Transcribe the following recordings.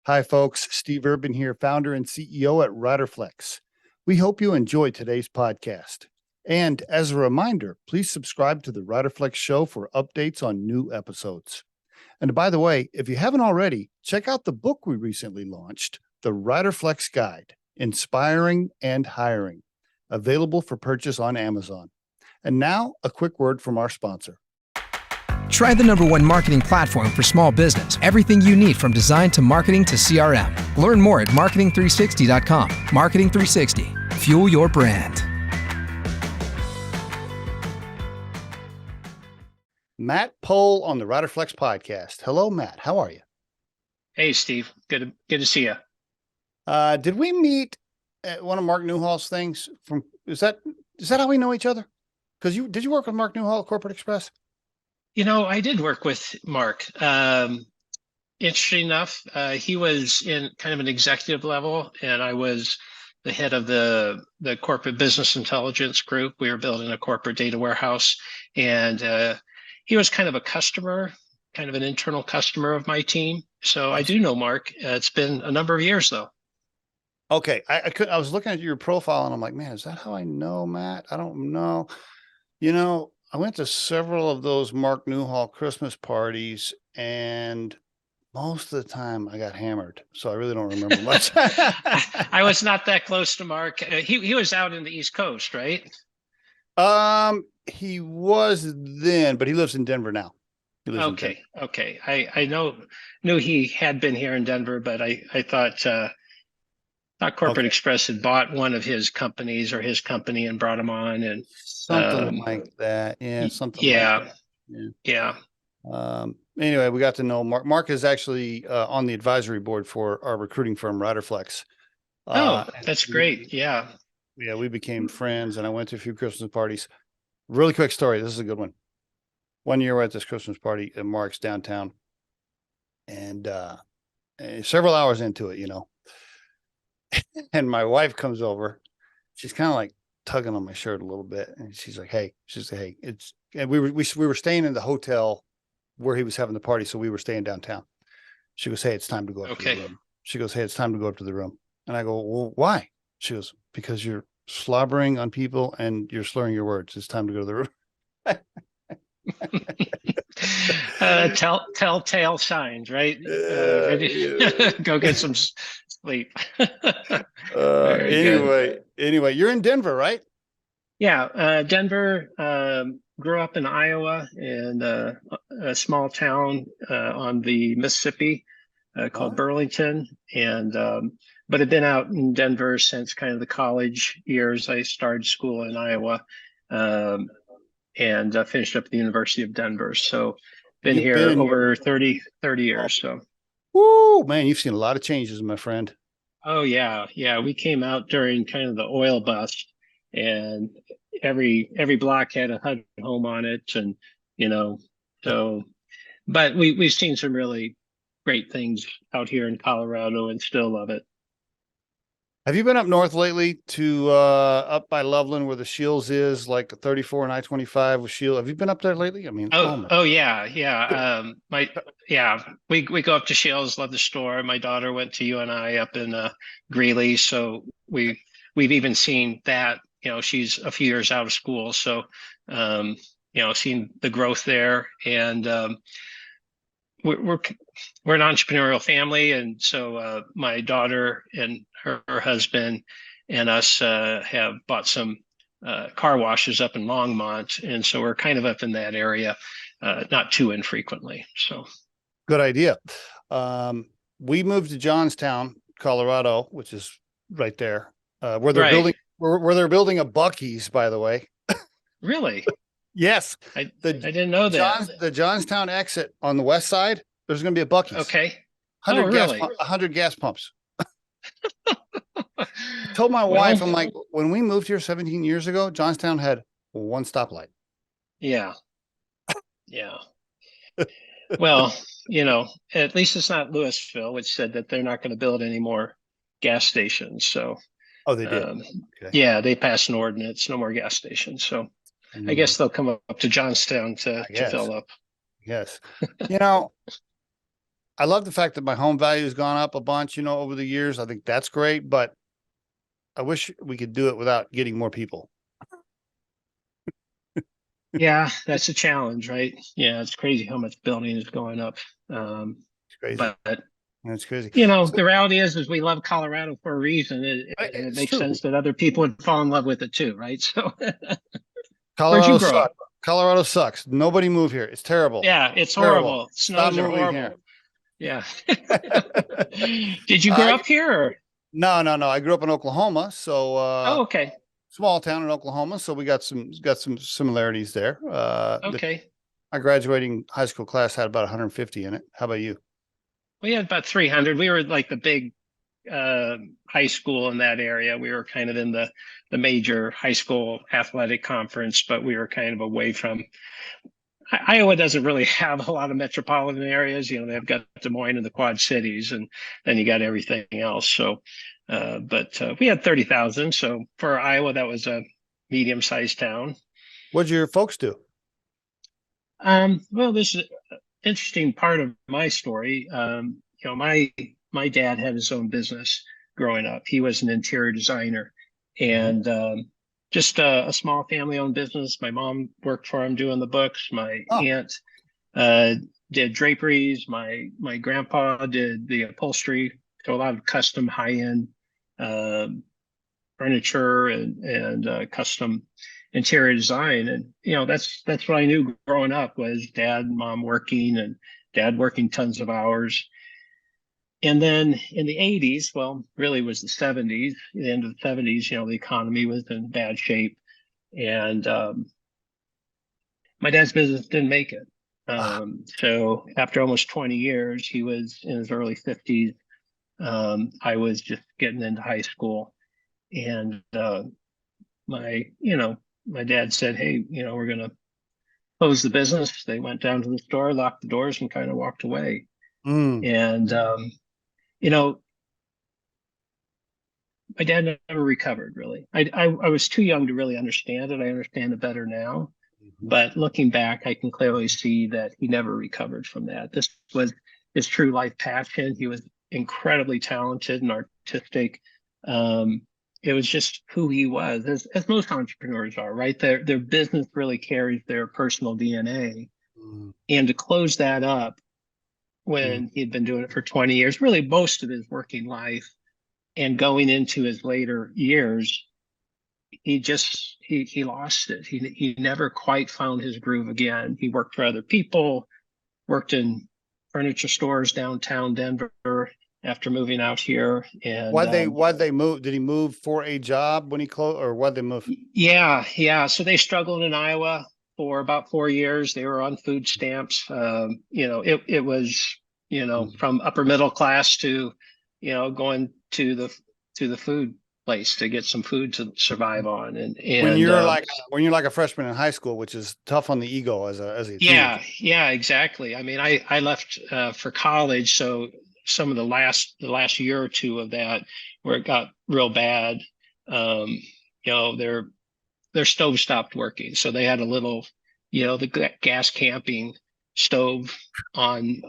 Hi, folks. Steve Urban here, founder and CEO at Riderflex. We hope you enjoyed today's podcast. And as a reminder, please subscribe to the Riderflex show for updates on new episodes. And by the way, if you haven't already, check out the book we recently launched, The Riderflex Guide, Inspiring and Hiring, available for purchase on Amazon. And now, a quick word from our sponsor. Try the #1 marketing platform for small business. Everything you need from design to marketing to CRM. Learn more at marketing360.com. Marketing 360. Fuel your brand. Matt Pohl on the Riderflex podcast. Hello, Matt. How are you? Hey, Steve. Good to see you. Did we meet at one of Mark Newhall's things? Is that how we know each other? Because did you work with Mark Newhall at Corporate Express? I did work with Mark. Interesting enough, he was in kind of an executive level, and I was the head of the corporate business intelligence group. We were building a corporate data warehouse, and he was kind of a customer, kind of an internal customer of my team. So I do know Mark. It's been a number of years, though. Okay, I was looking at your profile, and I'm like, man, is that how I know Matt? I don't know. I went to several of those Mark Newhall Christmas parties, and most of the time I got hammered. So I really don't remember much. I was not that close to Mark. He was out in the East Coast, right? He was then, but he lives in Denver now. Okay. I knew he had been here in Denver, but I thought Corporate Express had bought one of his companies or his company and brought him on, and something like that. Yeah, something like that. Yeah. Anyway, we got to know Mark. Mark is actually on the advisory board for our recruiting firm, Riderflex. That's great. Yeah, we became friends, and I went to a few Christmas parties. Really quick story. This is a good one. One year we're at this Christmas party at Mark's downtown, and several hours into it, and my wife comes over. She's kind of like tugging on my shirt a little bit, and she's like, "Hey," and we were staying in the hotel where he was having the party, so we were staying downtown. She goes, "Hey, it's time to go up to the room." She goes, "Hey, it's time to go up to the room." And I go, "Well, why?" She goes, "Because you're slobbering on people and you're slurring your words. It's time to go to the room." Telltale signs, right? Go get some sleep. Anyway, you're in Denver, right? Yeah, Denver. Grew up in Iowa in a small town on the Mississippi called Burlington, and but I've been out in Denver since kind of the college years. I started school in Iowa, and finished up at the University of Denver. So been here over 30 years. So, woo, man, you've seen a lot of changes, my friend. Oh yeah. We came out during kind of the oil bust, and every block had a HUD home on it, and so. But we've seen some really great things out here in Colorado, and still love it. Have you been up north lately to up by Loveland where the Shields is, like 34 and I-25 with Shield? Have you been up there lately? I mean, yeah. We go up to Shields, love the store. My daughter went to UNI up in Greeley, so we've even seen that. She's a few years out of school, so seen the growth there, and we're an entrepreneurial family, and so my daughter and her husband and us have bought some car washes up in Longmont, and so we're kind of up in that area, not too infrequently. So, good idea. We moved to Johnstown, Colorado, which is right there, where they're building a Buc-ee's, by the way. Really? Yes. I didn't know that. The Johnstown exit on the west side, there's going to be a Buc-ee's. Okay. 100 gas pumps. I told my wife, I'm like, when we moved here 17 years ago, Johnstown had one stoplight. Yeah. Well, at least it's not Louisville, which said that they're not going to build any more gas stations. So, they did. Yeah, they passed an ordinance, no more gas stations. So, I guess they'll come up to Johnstown to fill up. Yes. I love the fact that my home value has gone up a bunch, over the years. I think that's great, but I wish we could do it without getting more people. Yeah, that's a challenge, right? Yeah, it's crazy how much building is going up. It's crazy. But That's crazy. the reality is we love Colorado for a reason. It makes true. sense that other people would fall in love with it too, right? So where'd Colorado you grow sucks. up? Colorado sucks. Nobody move here. It's terrible. Yeah, it's Terrible. horrible. Stop Snows are moving horrible. here. Yeah. Did you grow up here or? No. I grew up in Oklahoma, so Oh, okay. small town in Oklahoma, so we got some similarities there. Okay. My graduating high school class had about 150 in it. How about you? We had about 300. We were like the big high school in that area. We were kind of in the major high school athletic conference, but we were kind of away from. Iowa doesn't really have a lot of metropolitan areas. They've got Des Moines and the Quad Cities, and then you got everything else. So, but we had 30,000. So for Iowa, that was a medium-sized town. What'd your folks do? Well, this is an interesting part of my story. My dad had his own business growing up. He was an interior designer, and just a small family-owned business. My mom worked for him doing the books. My aunt did draperies. My grandpa did the upholstery. So a lot of custom high-end furniture and custom interior design. And that's what I knew growing up was dad and mom working, and dad working tons of hours. And then in the 80s, well, really it was the 70s, the end of the 70s, the economy was in bad shape. And my dad's business didn't make it. So after almost 20 years, he was in his early 50s. I was just getting into high school. And my dad said, hey, we're going to close the business. They went down to the store, locked the doors, and kind of walked away. And my dad never recovered, really. I was too young to really understand it. I understand it better now. But looking back, I can clearly see that he never recovered from that. This was his true life passion. He was incredibly talented and artistic. It was just who he was, as most entrepreneurs are, right? Their business really carries their personal DNA. And to close that up when he'd been doing it for 20 years, really most of his working life, and going into his later years, he lost it. He never quite found his groove again. He worked for other people, worked in furniture stores downtown Denver after moving out here. And why'd they move? Did he move for a job when he closed, or why'd they move? Yeah. So they struggled in Iowa for about 4 years. They were on food stamps. It was, from upper middle class to, going to the food place to get some food to survive on. And when you're like a freshman in high school, which is tough on the ego as a teenager. Yeah, exactly. I mean, I left for college, so some of the last year or two of that, where it got real bad, their stove stopped working, so they had a little, the gas camping stove on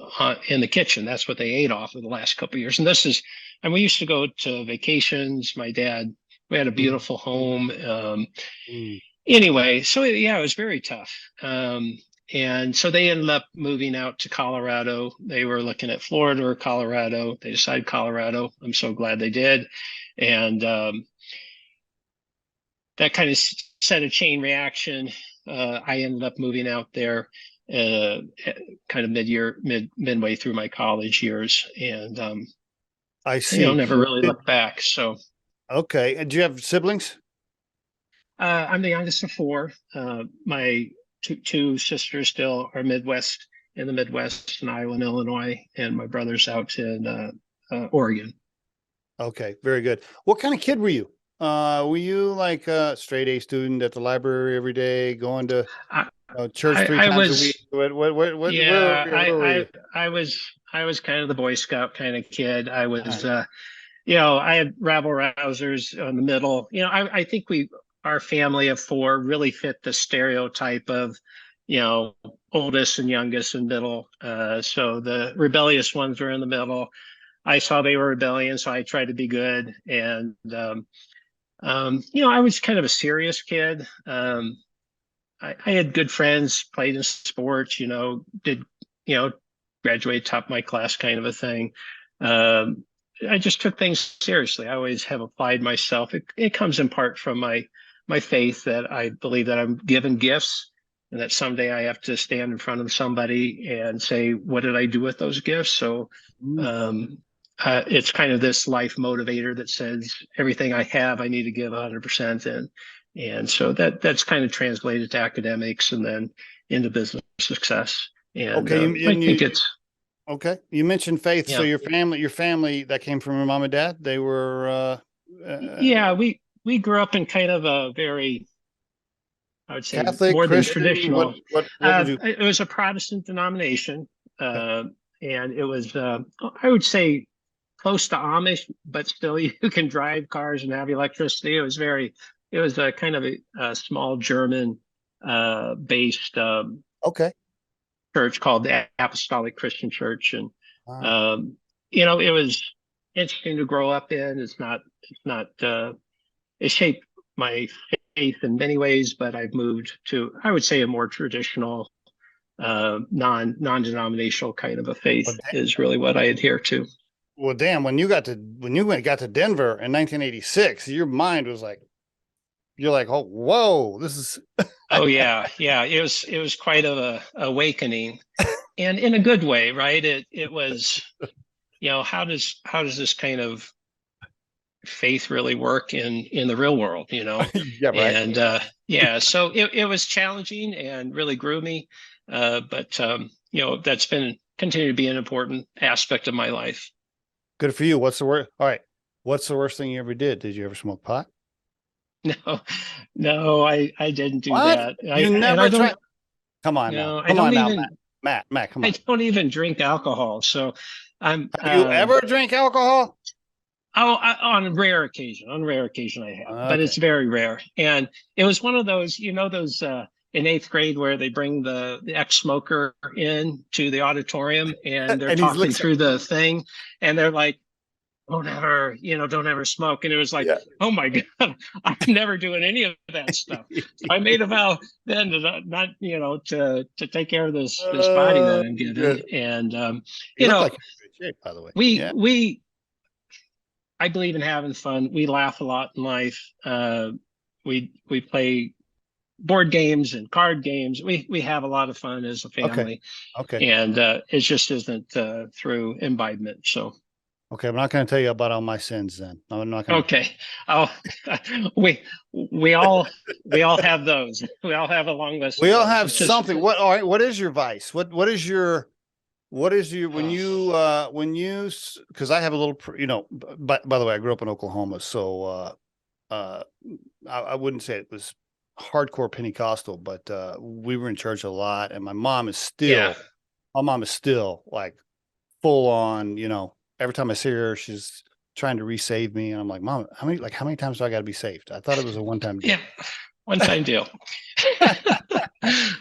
in the kitchen. That's what they ate off of the last couple of years. And we used to go to vacations. My dad, we had a beautiful home. Anyway, so it was very tough. And so they ended up moving out to Colorado. They were looking at Florida or Colorado. They decided Colorado. I'm so glad they did. And that kind of set a chain reaction. I ended up moving out there kind of midway through my college years. And I see. Never really looked back. So. Okay. And do you have siblings? I'm the youngest of four. My two sisters still are in the Midwest in Iowa and Illinois, and my brother's out in Oregon. Okay, very good. What kind of kid were you? Were you like a straight A student at the library every day, going to church three times a week? Where were you? I was kind of the Boy Scout kind of kid. I was, I had rabble rousers in the middle. I think our family of four really fit the stereotype of, oldest and youngest and middle. So the rebellious ones were in the middle. I saw they were rebellion, so I tried to be good. And I was kind of a serious kid. I had good friends, played in sports, did, graduate top of my class kind of a thing. I just took things seriously. I always have applied myself. It comes in part from my faith that I believe that I'm given gifts and that someday I have to stand in front of somebody and say, what did I do with those gifts? So it's kind of this life motivator that says everything I have, I need to give 100% in. And so that's kind of translated to academics and then into business success. And Okay, I think it's okay. You mentioned faith. Yeah. So your family that came from your mom and dad, they were yeah, we grew up in kind of a very, I would say, Catholic, more than Christian. traditional. What would you? It was a Protestant denomination, and it was, I would say, close to Amish, but still you can drive cars and have electricity. It was a kind of a small German based Okay. church called the Apostolic Christian Church, and Wow. it was interesting to grow up in. It shaped my faith in many ways, but I've moved to, I would say, a more traditional, non-denominational kind of a faith is really what I adhere to. Well, damn, when you got to Denver in 1986, your mind was like, you're like, oh, whoa, this is. Oh yeah. It was quite a awakening, and in a good way, right? It was, how does this kind of faith really work in the real world, Yeah, right. And so it was challenging and really grew me, but that's been continued to be an important aspect of my life. Good for you. What's the worst? All right. What's the worst thing you ever did? Did you ever smoke pot? No, I didn't do What? that. You never tried? Come on No, now. I don't now, even, Matt, come I on. don't even drink alcohol. So I'm. Have you ever drank alcohol? On rare occasion, I have, but it's very rare. And it was one of those, those in 8th grade where they bring the ex-smoker in to the auditorium and they're And talking through the thing, and they're like, don't ever smoke. And it was like, oh my God, I'm never doing any of that stuff. So I made a vow then to not to take care of this body that I'm given. And you look like you're in good shape, by the way. we I believe in having fun. We laugh a lot in life. We play board games and card games. We have a lot of fun as a family. Okay. And it just isn't through imbibement. So. Okay, I'm not going to tell you about all my sins then. I'm not going to. Okay. Oh, we all have those. We all have a long list. We all have something. What? All right. What is your vice? What is your when you because I have a little, by the way, I grew up in Oklahoma, so I wouldn't say it was hardcore Pentecostal, but we were in church a lot, and my mom is still like full on, every time I see her, she's trying to resave me. And I'm like, Mom, how many times do I got to be saved? I thought it was a one-time deal. Yeah. One-time deal.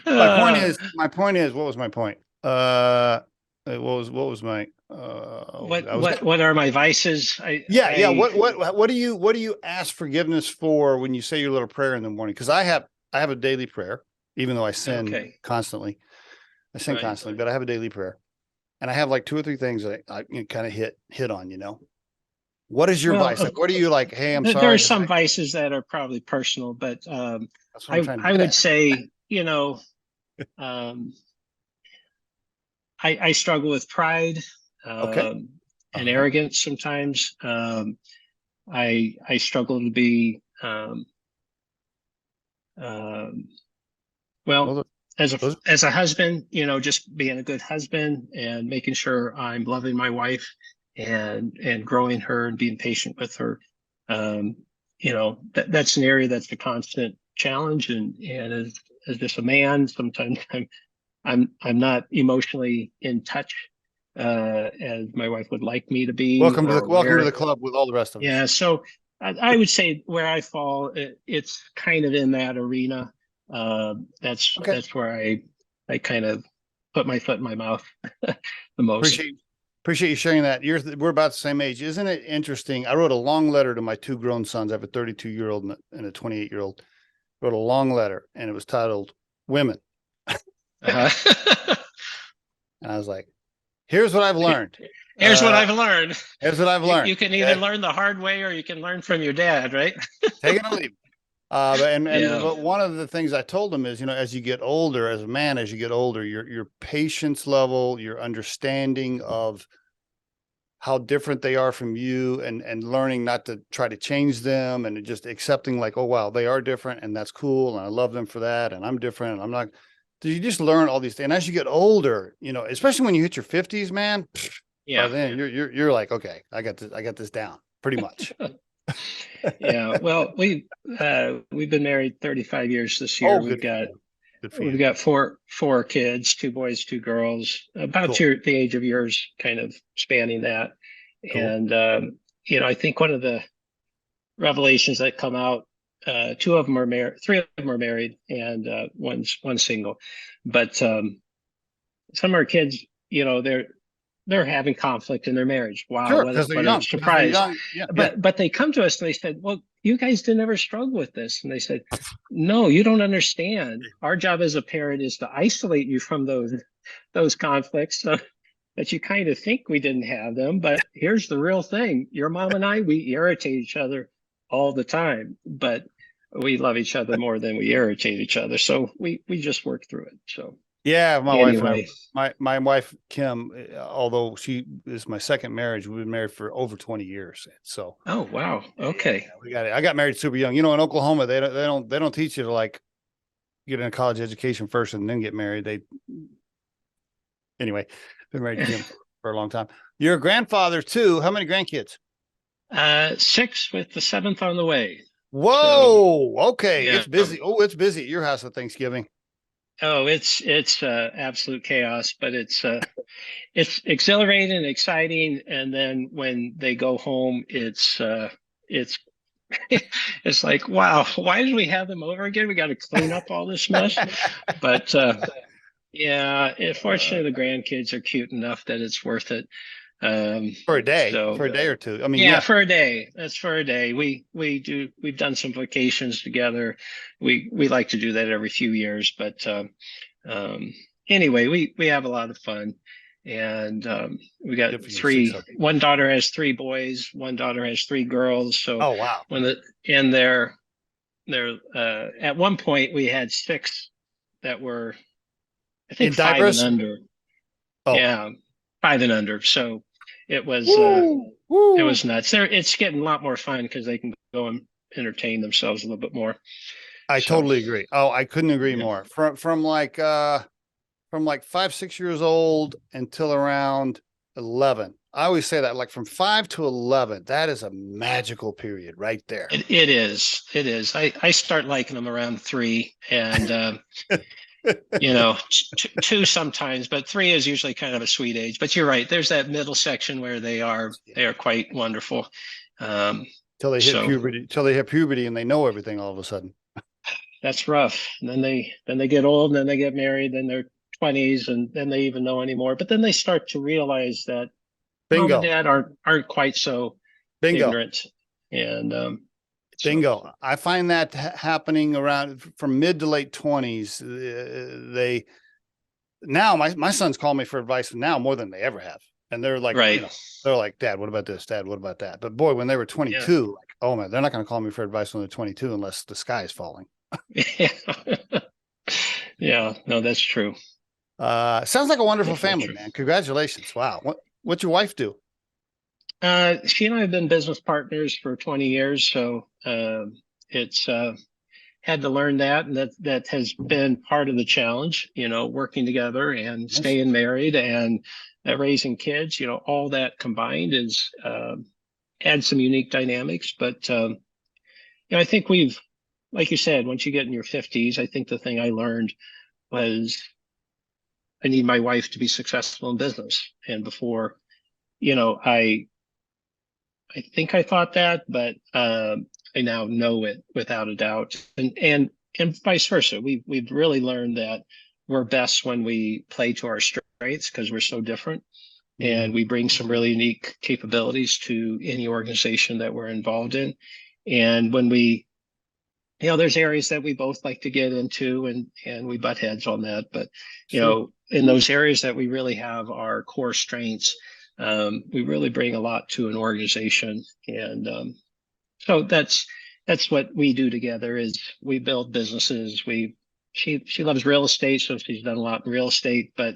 My point is, what was my point? What was my, what are my vices? What do you ask forgiveness for when you say your little prayer in the morning? Cause I have a daily prayer, even though I sin constantly. Constantly, but I have a daily prayer. And I have like 2 or 3 things that I kind of hit on, What is your vice? Like, what are you like? Hey, I'm sorry. There are some vices that are probably personal, but I would say, I struggle with pride and arrogance sometimes. I struggle to be as a husband, just being a good husband and making sure I'm loving my wife and growing her and being patient with her. That's an area that's a constant challenge. And as just a man, sometimes I'm not emotionally in touch as my wife would like me to be. Welcome to the club with all the rest of us. Yeah. So I would say where I fall, it's kind of in that arena. That's where I kind of put my foot in my mouth the most. Appreciate you sharing that. We're about the same age. Isn't it interesting? I wrote a long letter to my two grown sons. I have a 32-year-old and a 28-year-old. Wrote a long letter, and it was titled "Women." Uh-huh. And I was like, "Here's what I've learned. Here's what I've learned. Here's what I've learned. You can either learn the hard way or you can learn from your dad, right? Take it or leave it." But Yeah. one of the things I told them is, as you get older, as a man, as you get older, your patience level, your understanding of how different they are from you, and learning not to try to change them, and just accepting like, oh wow, they are different, and that's cool, and I love them for that, and I'm different, and I'm not. You just learn all these things, and as you get older, especially when you hit your 50s, man. Yeah. By then you're like, okay, I got this down pretty much. Yeah. Well, we've been married 35 years this year. Oh, We've got you. four kids, 2 boys, 2 girls, about Cool. the age of yours, kind of spanning that. Cool. And I think one of the revelations that come out, 2 of them are married, 3 of them are married, and one's single. But some of our kids, they're having conflict in their marriage. Wow, Sure, what because they're a young. surprise. Yeah, But they come to us and they said, well, you guys didn't ever struggle with this. And they said, no, you don't understand. Our job as a parent is to isolate you from those conflicts, so that you kind of think we didn't have them. But here's the real thing. Your mom and I, we irritate each other all the time, but we love each other more than we irritate each other. So we just work through it. So yeah, my wife and anyway. My wife Kim, although she is my second marriage, we've been married for over 20 years. So oh wow, okay, I got married super young. In Oklahoma, they don't teach you to like get in a college education first and then get married. Anyway, been married to Kim for a long time. You're a grandfather too. How many grandkids? 6 with the 7th on the way. Whoa, so, okay, yeah. It's busy. It's busy at your house at Thanksgiving. Oh, it's absolute chaos, but it's exhilarating and exciting. And then when they go home, it's it's like, wow, why did we have them over again? We got to clean up all this mess. But yeah, fortunately, the grandkids are cute enough that it's worth it. For a day or two. I mean, yeah, for a day. That's for a day. We've done some vacations together. We like to do that every few years, but anyway, we have a lot of fun, and we got 3. One daughter has 3 boys. One daughter has 3 girls. So oh wow, they're at one point we had 6 that were, I think, 5 and under. Oh. Yeah, 5 and under. So it was it was nuts. It's getting a lot more fun because they can go and entertain themselves a little bit more. I totally agree. Oh, I couldn't agree more. From like 5, 6 years old until around 11. I always say that, like from 5 to 11, that is a magical period right there. It is. I start liking them around 3, and 2 sometimes, but 3 is usually kind of a sweet age. But you're right. There's that middle section where they are quite wonderful. Till they hit puberty, and they know everything all of a sudden. That's rough. And then they get old, and then they get married, then they're 20s, and then they even know anymore. But then they start to realize that mom and dad aren't quite so ignorant. And bingo. I find that happening around from mid to late 20s. Now my sons call me for advice now more than they ever have. And they're like, right. They're like, Dad, what about this? Dad, what about that? But boy, when they were 22, like, oh man, they're not going to call me for advice when they're 22 unless the sky is falling. Yeah, no, that's true. Sounds like a wonderful family, man. Congratulations. Wow. What's your wife do? She and I have been business partners for 20 years. So it's had to learn that. And that has been part of the challenge, working together and staying married and raising kids, all that combined is adds some unique dynamics. But, I think like you said, once you get in your 50s, I think the thing I learned was I need my wife to be successful in business. And before, I think I thought that, but I now know it without a doubt, and vice versa. We've really learned that we're best when we play to our strengths because we're so different. And we bring some really unique capabilities to any organization that we're involved in. And when we, there's areas that we both like to get into, and we butt heads on that. But, in those areas that we really have our core strengths, we really bring a lot to an organization. And so that's what we do together is we build businesses. She loves real estate, so she's done a lot in real estate, but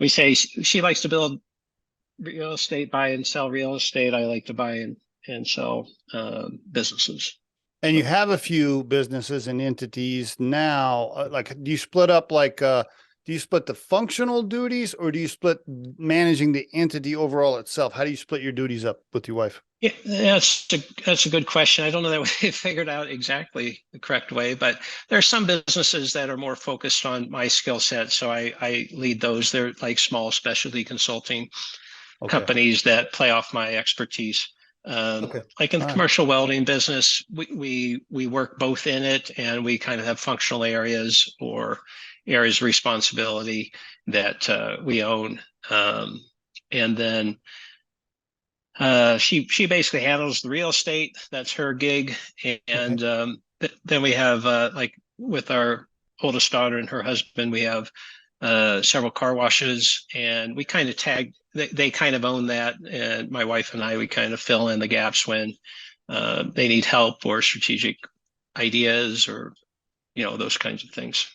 we say she likes to build real estate, buy and sell real estate. I like to buy and sell businesses. And you have a few businesses and entities now. Do you split up do you split the functional duties, or do you split managing the entity overall itself? How do you split your duties up with your wife? Yeah, that's a good question. I don't know that we figured out exactly the correct way, but there are some businesses that are more focused on my skill set. So I lead those. They're like small specialty consulting companies that play off my expertise. Like in the commercial welding business, we work both in it, and we kind of have functional areas or areas of responsibility that we own. And then she basically handles the real estate. That's her gig. And then we have like with our oldest daughter and her husband, we have several car washes, and we kind of they kind of own that. And my wife and I, we kind of fill in the gaps when they need help or strategic ideas or, those kinds of things.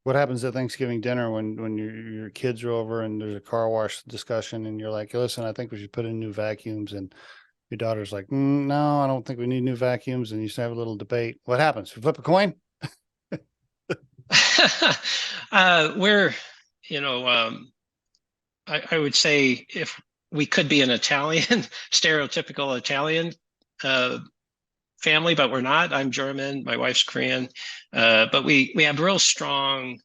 What happens at Thanksgiving dinner when your kids are over and there's a car wash discussion and you're like, listen, I think we should put in new vacuums, and your daughter's like, no, I don't think we need new vacuums, and you have a little debate. What happens? You flip a coin? We're, I would say if we could be an Italian, stereotypical Italian family, but we're not. I'm German, my wife's Korean, but we have real strong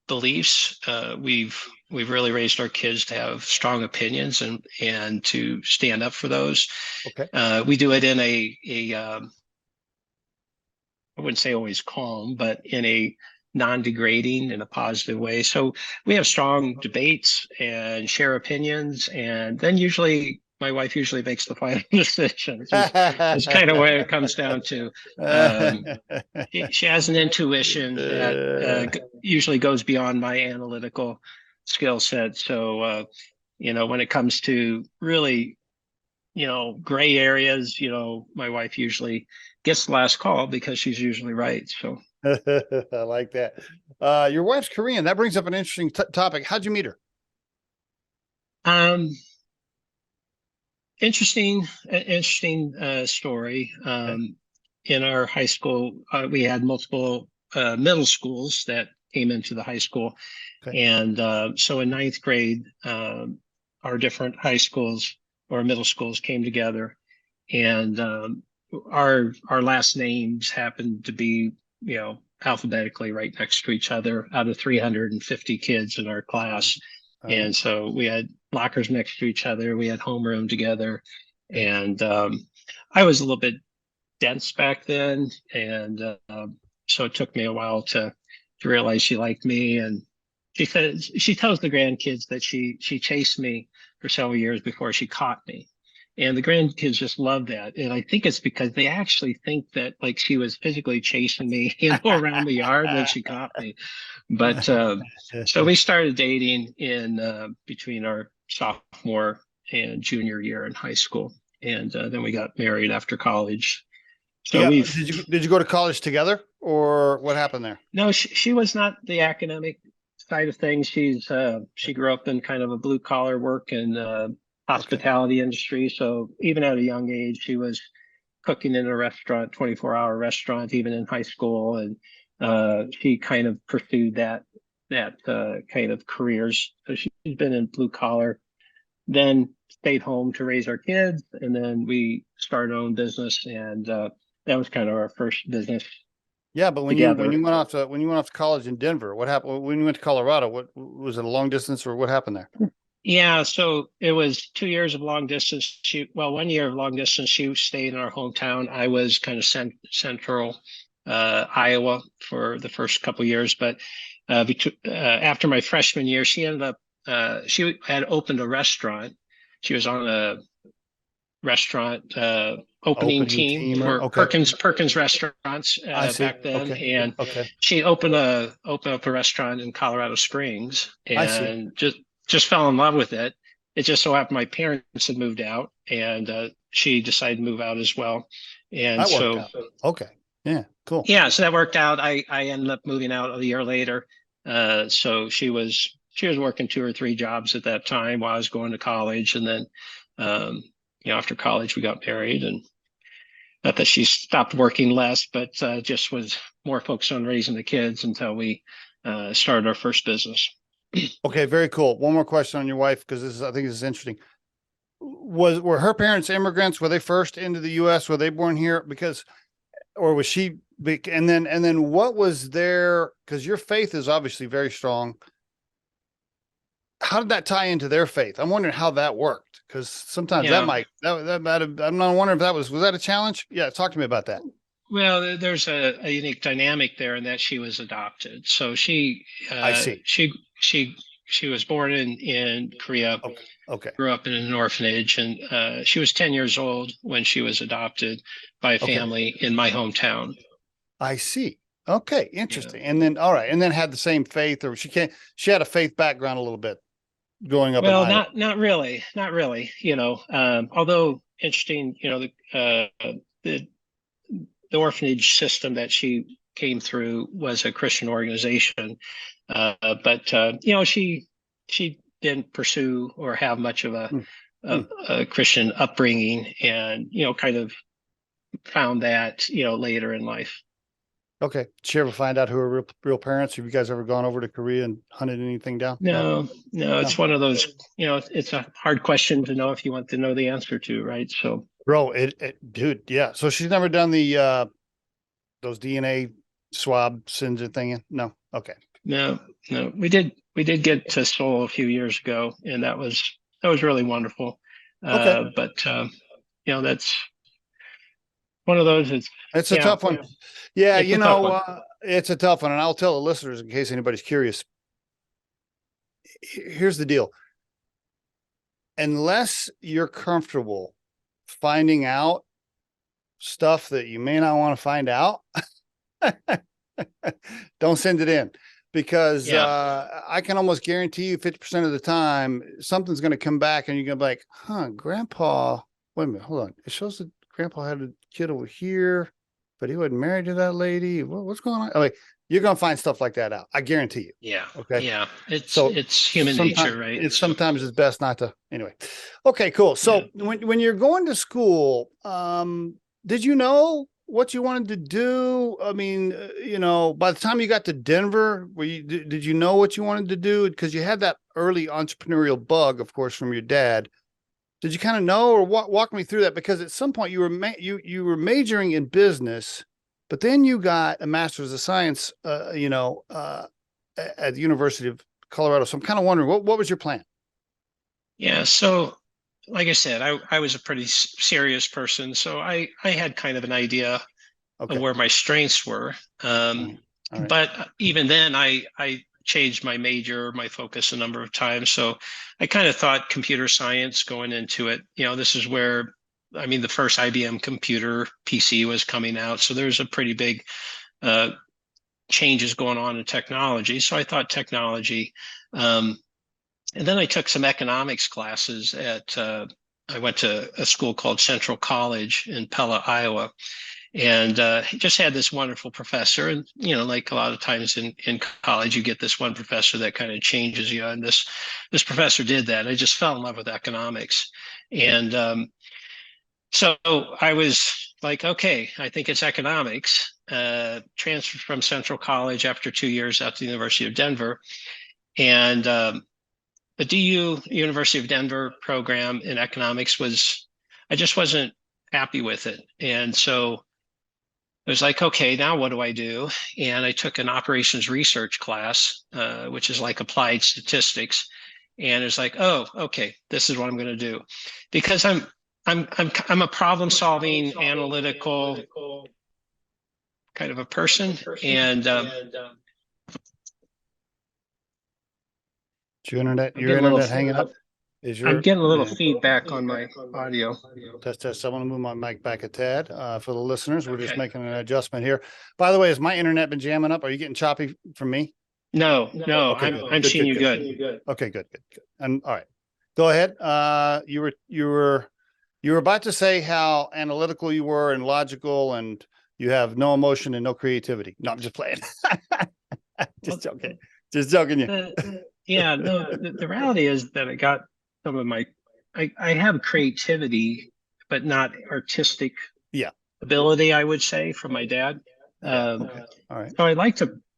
beliefs. We've really raised our kids to have strong opinions and to stand up for those. We do it in I wouldn't say always calm, but in a non-degrading in a positive way. So we have strong debates and share opinions, and then my wife usually makes the final decision. It's kind of where it comes down to. She has an intuition that usually goes beyond my analytical skill set. So, when it comes to really, gray areas, my wife usually gets the last call because she's usually right. So I like that. Your wife's Korean. That brings up an interesting topic. How'd you meet her? Interesting story. In our high school, we had multiple middle schools that came into the high school. And so in ninth grade, our different high schools or middle schools came together, and our last names happened to be, alphabetically right next to each other out of 350 kids in our class. And so we had lockers next to each other. We had homeroom together. And I was a little bit dense back then. And so it took me a while to realize she liked me. And she tells the grandkids that she chased me for several years before she caught me. And the grandkids just love that. And I think it's because they actually think that like she was physically chasing me, around the yard when she caught me. But so we started dating in between our sophomore and junior year in high school. And then we got married after college. So did you go to college together, or what happened there? No, she was not the academic side of things. She grew up in kind of a blue collar work and hospitality industry. So even at a young age, she was cooking in a restaurant, 24-hour restaurant, even in high school. And she kind of pursued that kind of careers. So she's been in blue collar, then stayed home to raise our kids. And then we started our own business. And that was kind of our first business. Yeah. But when you went off to college in Denver, what happened when you went to Colorado? What was it, a long distance, or what happened there? Yeah, so it was 2 years of long distance. 1 year of long distance. She stayed in our hometown. I was kind of central Iowa for the first couple of years, but after my freshman year, she ended up she had opened a restaurant. She was on a restaurant opening team teamer. for Okay. Perkins Restaurants I see. back then, Okay. and Okay. she opened up a restaurant in Colorado Springs, I see. and just fell in love with it. It just so happened my parents had moved out, and she decided to move out as well, and That worked so out. Okay. Yeah. Cool. yeah, so that worked out. I ended up moving out a year later. So she was working 2 or 3 jobs at that time while I was going to college, and then after college we got married, and not that she stopped working less, but just was more focused on raising the kids until we started our first business. Okay. Very cool. One more question on your wife, because I think this is interesting. Were her parents immigrants? Were they first into the U.S.? Were they born here? Or was she big? And then what was their, because your faith is obviously very strong. How did that tie into their faith? I'm wondering how that worked, because sometimes that might have, I'm not wondering if was that a challenge? Yeah. Talk to me about that. Well, there's a unique dynamic there in that she was adopted. So I see. She was born in Korea. Okay. Grew up in an orphanage, and she was 10 years old when she was adopted by a family in my hometown. I see. Okay. Interesting. Yeah. And then, all right. And then had the same faith, or she had a faith background a little bit growing up. Well, not really. Although interesting, the orphanage system that she came through was a Christian organization. But she didn't pursue or have much of a Christian upbringing, and kind of found that later in life. Okay. Did you ever find out who her real parents? Have you guys ever gone over to Korea and hunted anything down? No. It's one of those. It's a hard question to know if you want to know the answer to, right? So, bro, dude, yeah. So she's never done the those DNA swab sends thing. No. Okay. No. We did get to Seoul a few years ago, and that was really wonderful. Okay. But that's one of those. It's a tough one. Yeah, it's a tough one, and I'll tell the listeners in case anybody's curious. Here's the deal. Unless you're comfortable finding out stuff that you may not want to find out, don't send it in. Because I can almost guarantee you 50% of the time, something's going to come back and you're going to be like, grandpa, wait a minute, hold on. It shows that grandpa had a kid over here, but he wasn't married to that lady. What's going on? Like, you're going to find stuff like that out. I guarantee you. Yeah. Okay. Yeah. It's human nature, right? Sometimes it's best not to. Anyway. Okay, cool. So when you're going to school, did you know what you wanted to do? I mean, by the time you got to Denver, did you know what you wanted to do? Because you had that early entrepreneurial bug, of course, from your dad. Did you kind of know, or walk me through that? Because at some point you were majoring in business, but then you got a master's of science, at the University of Colorado. So I'm kind of wondering, what was your plan? Yeah. So, like I said, I was a pretty serious person, so I had kind of an idea of where my strengths were. All right. But even then, I changed my major, my focus a number of times. So I kind of thought computer science going into it. This is where, the first IBM computer PC was coming out. So there's a pretty big changes going on in technology. So I thought technology. And then I took some economics classes I went to a school called Central College in Pella, Iowa, and just had this wonderful professor. And, like a lot of times in college, you get this one professor that kind of changes you. And this professor did that. I just fell in love with economics. And so I was like, okay, I think it's economics. Transferred from Central College after 2 years out to the University of Denver. And the University of Denver program in economics I just wasn't happy with it. And so I was like, okay, now what do I do? And I took an operations research class, which is like applied statistics. And it's like, oh, okay, this is what I'm going to do, because I'm a problem solving, analytical kind of a person. And Is your internet I'm getting a little, hanging up? Is I'm your getting a little feedback on my audio. test? I want to move my mic back a tad for the listeners. We're just Okay. making an adjustment here. By the way, has my internet been jamming up? Are you getting choppy from me? No, Okay, good. I'm Good, seeing good, you good. good. Okay, good. And all right, go ahead. You were about to say how analytical you were and logical, and you have no emotion and no creativity. No, I'm just playing. Just joking. Just joking. You. Yeah, no, the reality is that I got some of my, I have creativity, but not artistic Yeah. ability, I would say, from my dad. Yeah. Okay. All right. So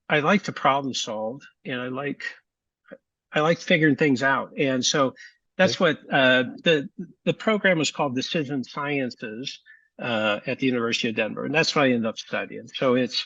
I like to problem solve, and I like figuring things out. And so that's what the program was called Decision Sciences at the University of Denver, and that's what I ended up studying. So it's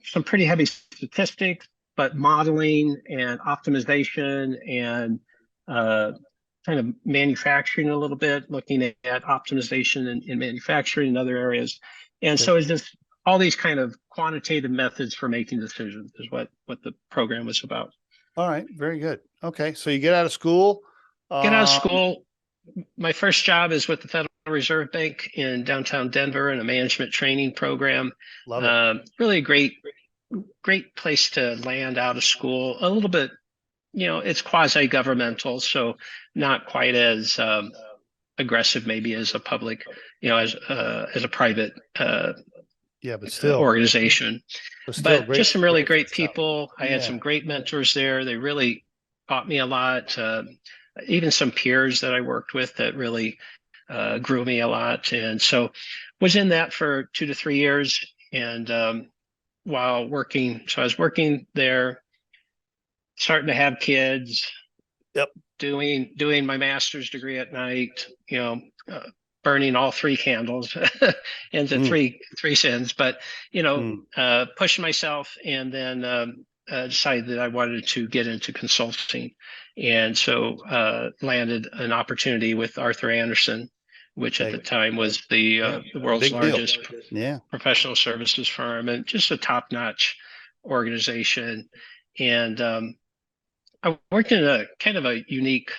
some pretty heavy statistics, but modeling and optimization and kind of manufacturing a little bit, looking at optimization in manufacturing and other areas. And so it's just all these kind of quantitative methods for making decisions is what the program was about. All right. Very good. Okay. So you get out of school. Get out of school. My first job is with the Federal Reserve Bank in downtown Denver in a management training program. Love it. Really great place to land out of school. A little bit, it's quasi-governmental, so not quite as aggressive maybe as a public, as a private Yeah, but still organization. But just some really great people. I had Yeah. some great mentors there. They really taught me a lot. Even some peers that I worked with that really grew me a lot. And so was in that for 2 to 3 years. And while working, so I was working there, starting to have kids. Yep. Doing my master's degree at night, burning all 3 candles into three sins, but pushing myself, and then decided that I wanted to get into consulting, and so landed an opportunity with Arthur Andersen, which at the time was the world's largest professional services firm, and just a top-notch organization. And I worked in a kind of a unique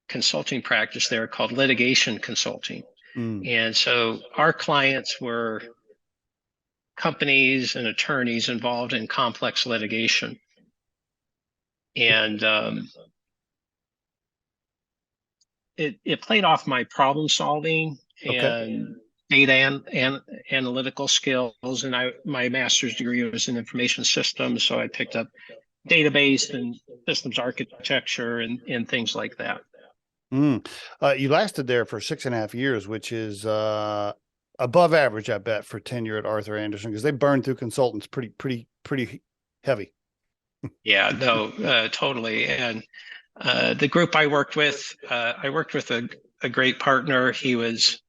consulting practice there called litigation consulting. And so our clients were companies and attorneys involved in complex litigation. And it played off my problem solving and data and analytical skills. And my master's degree was in information systems, so I picked up database and systems architecture and things like that. You lasted there for 6.5 years, which is above average, I bet, for tenure at Arthur Andersen, because they burn through consultants pretty heavy. Yeah, no, totally. And the group I worked with a great partner. He was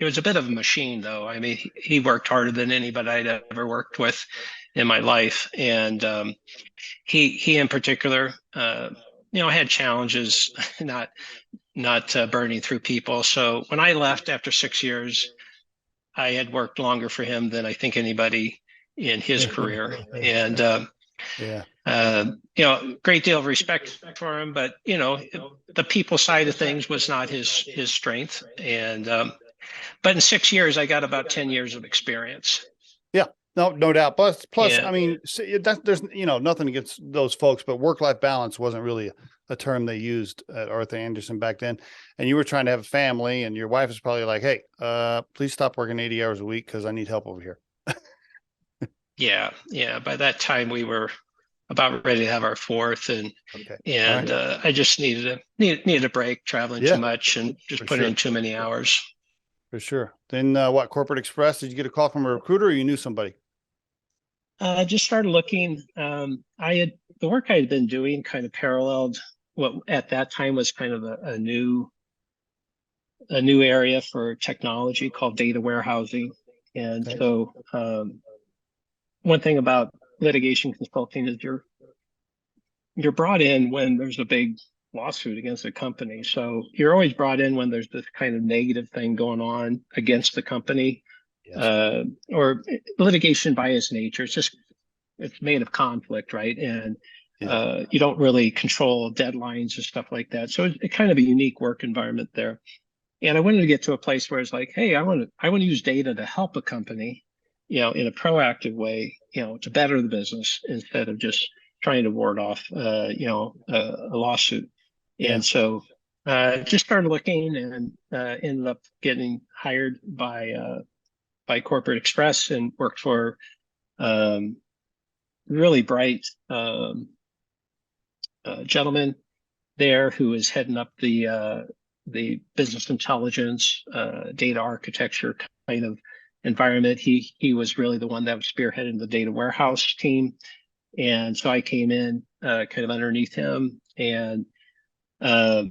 a bit of a machine, though. I mean, he worked harder than anybody I'd ever worked with in my life. And he in particular, had challenges not burning through people. So when I left after 6 years, I had worked longer for him than I think anybody in his career. And great deal of respect for him, but the people side of things was not his strength. And but in 6 years, I got about 10 years of experience. Yeah, no doubt. Plus, I mean, there's nothing against those folks, but work-life balance wasn't really a term they used at Arthur Andersen back then. And you were trying to have a family, and your wife is probably like, "Hey, please stop working 80 hours a week because I need help over here." Yeah. By that time, we were about ready to have our 4th, and I just needed a break, traveling too much and just putting in too many hours. For sure. Then what, Corporate Express? Did you get a call from a recruiter, or you knew somebody? I just started looking. The work I had been doing kind of paralleled what at that time was kind of a new area for technology called data warehousing. And so one thing about litigation consulting is you're brought in when there's a big lawsuit against a company. So you're always brought in when there's this kind of negative thing going on against the company, or litigation by its nature. It's made of conflict, right? And You don't really control deadlines and stuff like that. So it's kind of a unique work environment there. And I wanted to get to a place where it's like, hey, I want to use data to help a company, in a proactive way, to better the business instead of just trying to ward off, a lawsuit. Yeah. And so just started looking and ended up getting hired by Corporate Express and worked for really bright gentleman there who is heading up the business intelligence, data architecture kind of environment. He was really the one that was spearheading the data warehouse team. And so I came in kind of underneath him. And a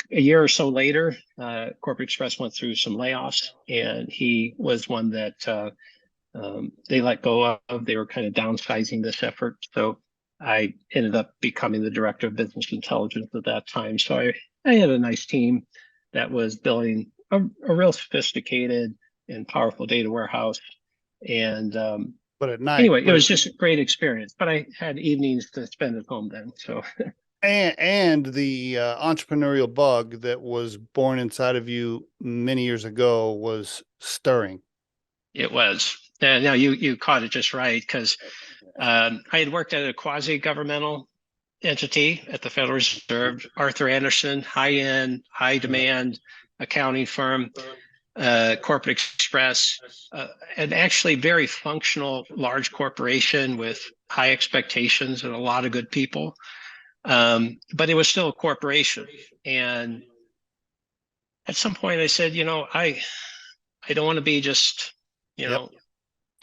year or so later, Corporate Express went through some layoffs, and he was one that they let go of. They were kind of downsizing this effort. So I ended up becoming the director of business intelligence at that time. So I had a nice team that was building a real sophisticated and powerful data warehouse. And But at night, anyway, it was just a great experience. But I had evenings to spend at home then. So and the entrepreneurial bug that was born inside of you many years ago was stirring. it was. And now you caught it just right, because I had worked at a quasi-governmental entity at the Federal Reserve, Arthur Andersen, high-end, high-demand accounting firm, Corporate Express, an actually very functional large corporation with high expectations and a lot of good people. But it was still a corporation. And at some point I said, I don't want to be just,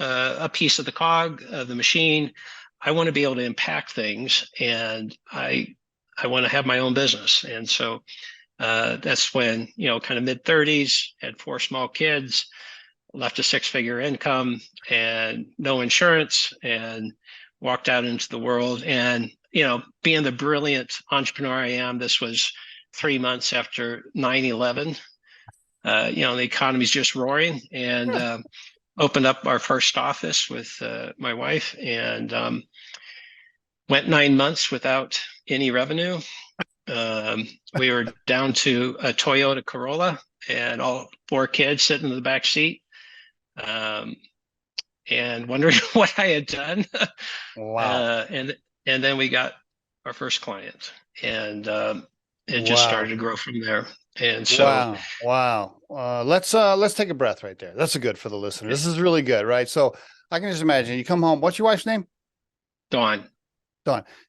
a piece of the cog of the machine. I want to be able to impact things, and I want to have my own business. And so that's when, kind of mid-30s, had 4 small kids, left a 6-figure income and no insurance, and walked out into the world. And, being the brilliant entrepreneur I am, this was 3 months after 9/11. The economy's just roaring, and opened up our first office with my wife, and went 9 months without any revenue. We were down to a Toyota Corolla and all 4 kids sitting in the back seat, and wondering what I had done. Wow. And then we got our first client, and it just started to grow from there. And so, wow. Let's take a breath right there. That's good for the listener. This is really good, right? So I can just imagine you come home. What's your wife's name? Dawn.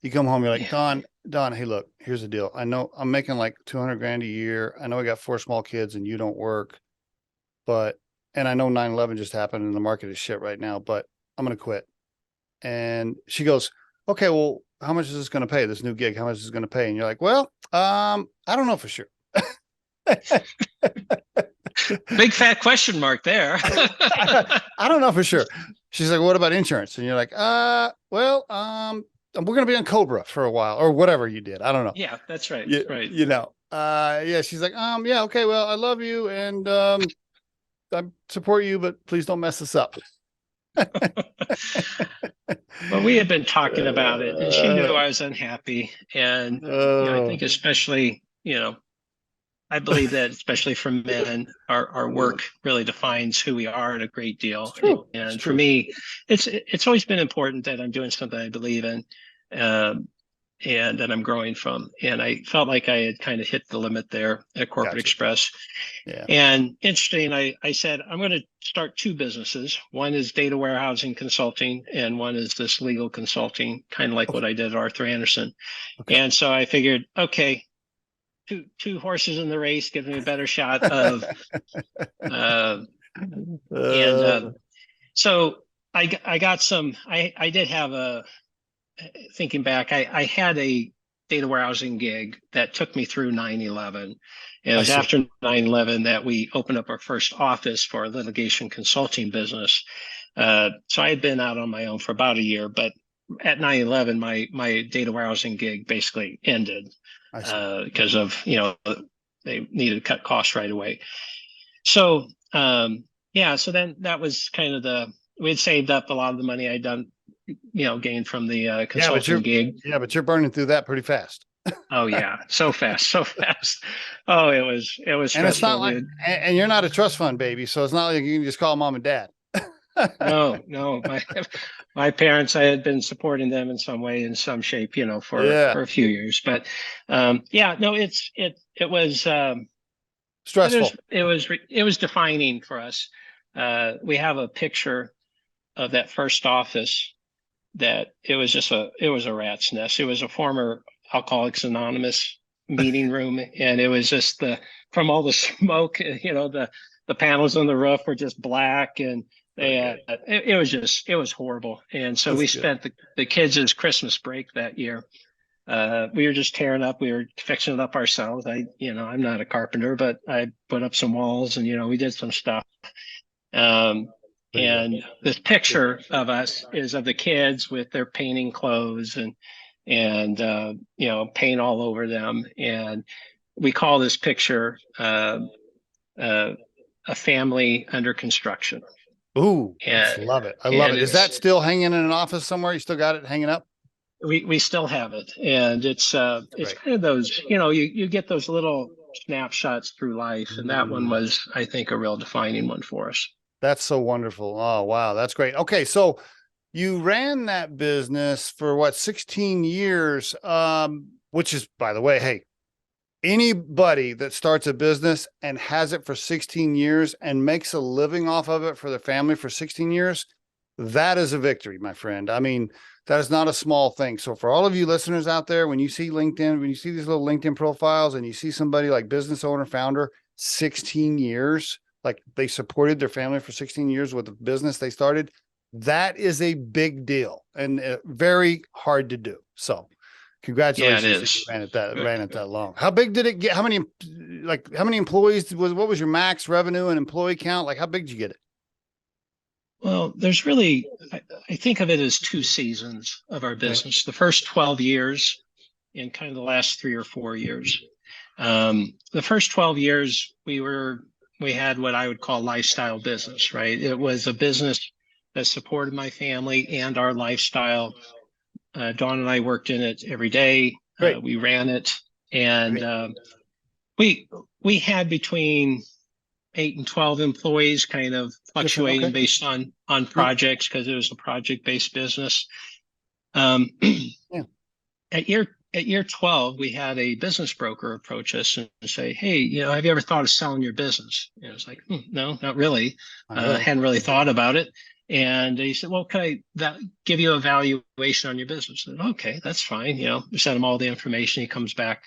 You come home, you're like, Dawn, hey, look, here's the deal. I know I'm making like 200 grand a year. I know I got 4 small kids and you don't work, and I know 9/11 just happened and the market is shit right now, but I'm going to quit. And she goes, okay, well, how much is this going to pay? This new gig, how much is it going to pay? And you're like, well, I don't know for sure. Big fat question mark there. I don't know for sure. She's like, what about insurance? And you're like, well, we're going to be on Cobra for a while, or whatever you did. I don't know. Yeah, that's right. Right. Yeah. She's like, yeah, okay, well, I love you and I support you, but please don't mess this up. Well, we had been talking about it, and she knew I was unhappy. And I think especially, I believe that especially for men, our work really defines who we are in a great deal. And for me, it's always been important that I'm doing something I believe in, and that I'm growing from. And I felt like I had kind of hit the limit there at Corporate Express. Yeah. And interesting, I said, I'm going to start 2 businesses. One is data warehousing consulting, and one is this legal consulting, kind of like what I did at Arthur Andersen. Okay. And so I figured, okay, two horses in the race gives me a better shot of, so I got some, I did have thinking back, I had a data warehousing gig that took me through 9/11. It was after 9/11 that we opened up our first office for our litigation consulting business. So I had been out on my own for about a year, but at 9/11, my data warehousing gig basically ended because of, they needed to cut costs right away. So, so then that was kind of we had saved up a lot of the money I'd done gained from the consulting gig. Yeah, but you're burning through that pretty fast. Oh yeah, so fast, so fast. Oh, it was stressful. And it's not like, and you're not a trust fund baby, so it's not like you can just call mom and dad. No, my parents, I had been supporting them in some way, in some shape, for a few years. But it was stressful. It was defining for us. We have a picture of that first office that it was a rat's nest. It was a former Alcoholics Anonymous meeting room, and it was just from all the smoke, the panels on the roof were just black, and it was horrible. And so we spent the kids' Christmas break that year. We were just tearing up. We were fixing it up ourselves. I'm not a carpenter, but I put up some walls, and we did some stuff. And this picture of us is of the kids with their painting clothes and paint all over them. And we call this picture a family under construction. Ooh, I love it. I love it. Is that still hanging in an office somewhere? You still got it hanging up? We still have it. And it's kind of those, you get those little snapshots through life. And that one was, I think, a real defining one for us. That's so wonderful. Oh, wow. That's great. Okay. So you ran that business for 16 years, which is, by the way, hey, anybody that starts a business and has it for 16 years and makes a living off of it for their family for 16 years, that is a victory, my friend. I mean, that is not a small thing. So for all of you listeners out there, when you see LinkedIn, when you see these little LinkedIn profiles and you see somebody like business owner, founder, 16 years, like they supported their family for 16 years with the business they started, that is a big deal and very hard to do. So congratulations. Yeah, it is. Ran it that long. How big did it get? How many employees what was your max revenue and employee count? Like, how big did you get it? Well, there's really, I think of it as two seasons of our business. The first 12 years and kind of the last 3 or 4 years. The first 12 years, we had what I would call lifestyle business, right? It was a business that supported my family and our lifestyle. Dawn and I worked in it every day. We ran it, and we had between 8 and 12 employees, kind of fluctuating based on projects, because it was a project-based business. At year 12, we had a business broker approach us and say, "Hey, have you ever thought of selling your business?" And it was like, "No, not really. Hadn't really thought about it." And he said, "Well, can I give you a valuation on your business?" I said, "Okay, that's fine." We sent him all the information. He comes back,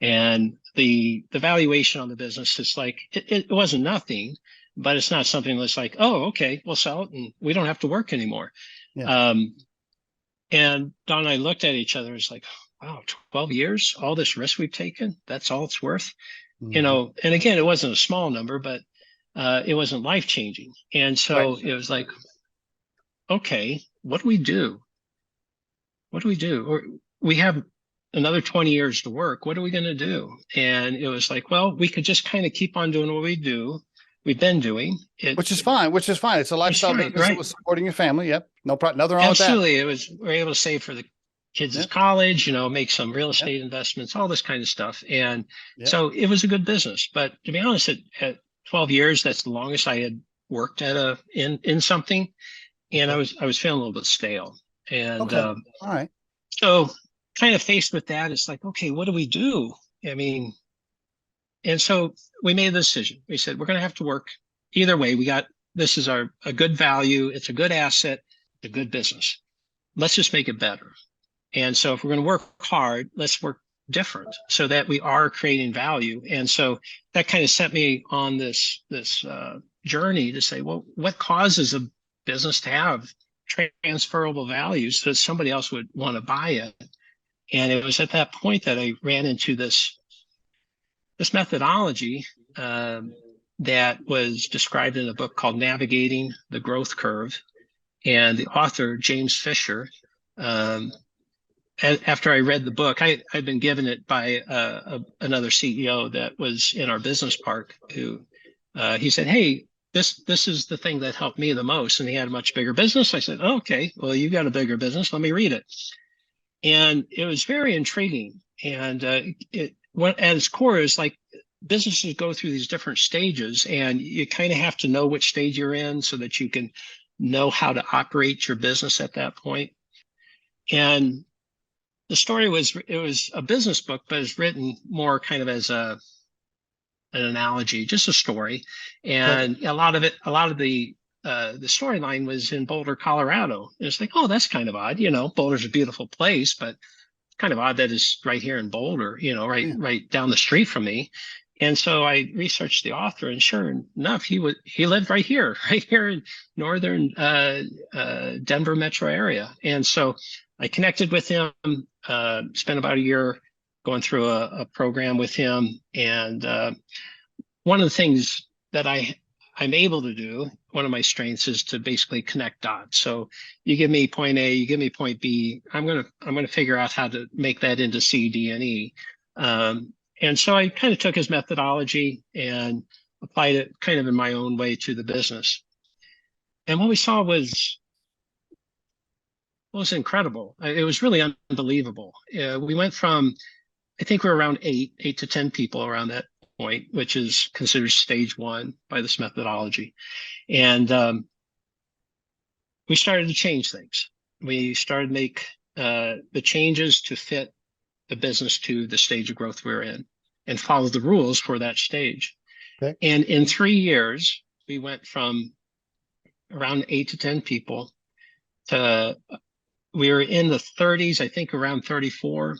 and the valuation on the business is like, it wasn't nothing, but it's not something that's like, "Oh, okay, we'll sell it and we don't have to work anymore." Yeah. And Don and I looked at each other. It's like, wow, 12 years, all this risk we've taken, that's all it's worth. And again, it wasn't a small number, but it wasn't life-changing. And so it was like, okay, what do we do? Or we have another 20 years to work. What are we going to do? And it was like, well, we could just kind of keep on doing what we've been doing. Which is fine. It's a lifestyle business. Right. It was supporting your family. Yep. No problem. Nothing wrong Absolutely. With that. We were able to save for the kids' college, make some real estate investments, all this kind of stuff. And so it was a good business. But to be honest, at 12 years, that's the longest I had worked at in something. And I was feeling a little bit stale. And all right. So kind of faced with that, it's like, okay, what do we do? I mean, and so we made a decision. We said, we're going to have to work either way. This is a good value. It's a good asset, it's a good business. Let's just make it better. And so if we're going to work hard, let's work different so that we are creating value. And so that kind of set me on this journey to say, well, what causes a business to have transferable values so that somebody else would want to buy it? And it was at that point that I ran into this methodology that was described in a book called Navigating the Growth Curve. And the author, James Fisher, after I read the book, I'd been given it by another CEO that was in our business park who he said, "Hey, this is the thing that helped me the most. And he had a much bigger business. I said, oh, okay, well, you've got a bigger business. Let me read it. And it was very intriguing. And what at its core is like businesses go through these different stages, and you kind of have to know which stage you're in so that you can know how to operate your business at that point. And the story was, it was a business book, but it's written more kind of as an analogy, just a story. And a lot of the storyline was in Boulder, Colorado. And it's like, oh, that's kind of odd. Boulder's a beautiful place, but it's kind of odd that it's right here in Boulder, right down the street from me. And so I researched the author, and sure enough, he lived right here in northern Denver metro area. And so I connected with him, spent about a year going through a program with him. And one of the things that I'm able to do, one of my strengths, is to basically connect dots. So you give me point A, you give me point B, I'm gonna figure out how to make that into C, D, and E. And so I kind of took his methodology and applied it kind of in my own way to the business. And what we saw was incredible. It was really unbelievable. We went from, I think we're around 8 to 10 people around that point, which is considered stage 1 by this methodology. And we started to change things. We started to make the changes to fit the business to the stage of growth we're in and follow the rules for that stage. Okay. And in 3 years, we went from around 8 to 10 people to, we were in the 30s, I think around 34.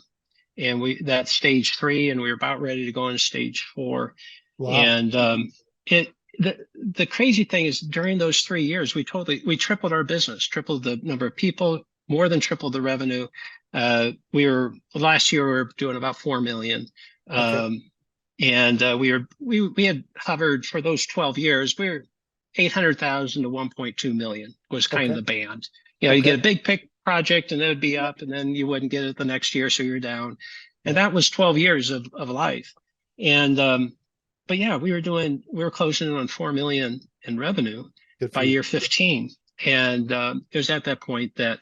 And that's stage 3, and we were about ready to go into stage 4. Wow. And the crazy thing is, during those 3 years, we tripled our business, tripled the number of people, more than tripled the revenue. Last year we were doing about 4 million. Okay. And we had hovered for those 12 years. We were 800,000 to 1.2 million was kind of the band. You get a big project and it would be up, and then you wouldn't get it the next year, so you're down. And that was 12 years of life. And but yeah, we were closing in on 4 million in revenue by year 15. And it was at that point that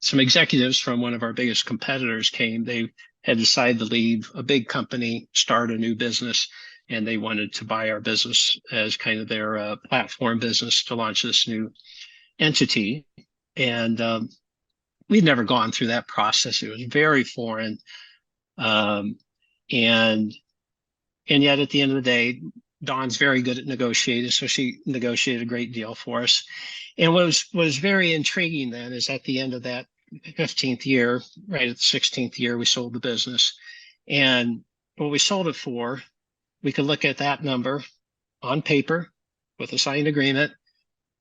some executives from one of our biggest competitors came. They had decided to leave a big company, start a new business, and they wanted to buy our business as kind of their platform business to launch this new entity. And we'd never gone through that process. It was very foreign. And yet at the end of the day, Dawn's very good at negotiating, so she negotiated a great deal for us. And what was very intriguing then is, at the end of that 15th year, right at the 16th year, we sold the business. And what we sold it for, we could look at that number on paper with a signed agreement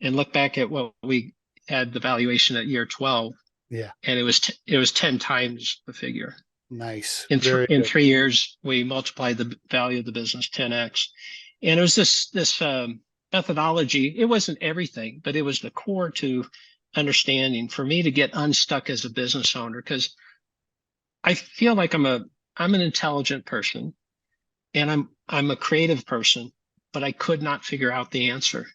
and look back at what we had the valuation at year 12. Yeah. And it was 10 times the figure. Nice. In 3 years, we multiplied the value of the business 10x. And it was this methodology. It wasn't everything, but it was the core to understanding for me to get unstuck as a business owner, because I feel like I'm an intelligent person and I'm a creative person, but I could not figure out the answer.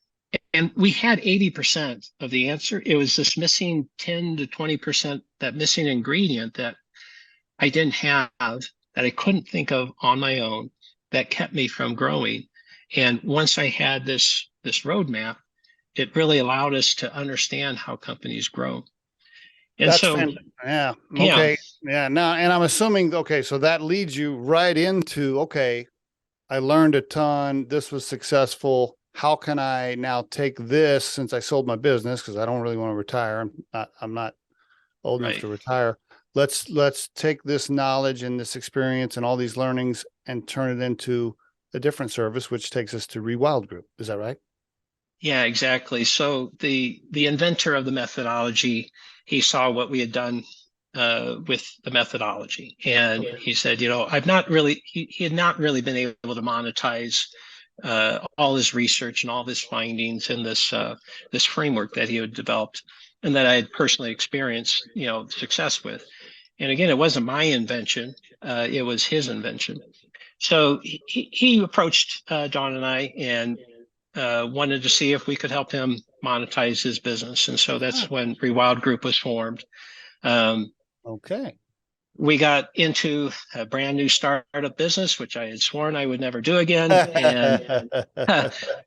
And we had 80% of the answer. It was this missing 10 to 20%, that missing ingredient that I didn't have, that I couldn't think of on my own, that kept me from growing. And once I had this roadmap, it really allowed us to understand how companies grow. And that's so, yeah. Okay. Yeah. Now, and I'm assuming, okay, so that leads you right into, okay, I learned a ton. This was successful. How can I now take this, since I sold my business, because I don't really want to retire. I'm not old enough to retire. Let's take this knowledge and this experience and all these learnings and turn it into a different service, which takes us to ReWild Group. Is that right? Yeah, exactly. So the inventor of the methodology, he saw what we had done with the methodology, and he said, he had not really been able to monetize all his research and all his findings in this framework that he had developed and that I had personally experienced, success with. And again, it wasn't my invention; it was his invention. So he approached John and I and wanted to see if we could help him monetize his business. And so that's when ReWild Group was formed. Okay. We got into a brand new startup business, which I had sworn I would never do again, and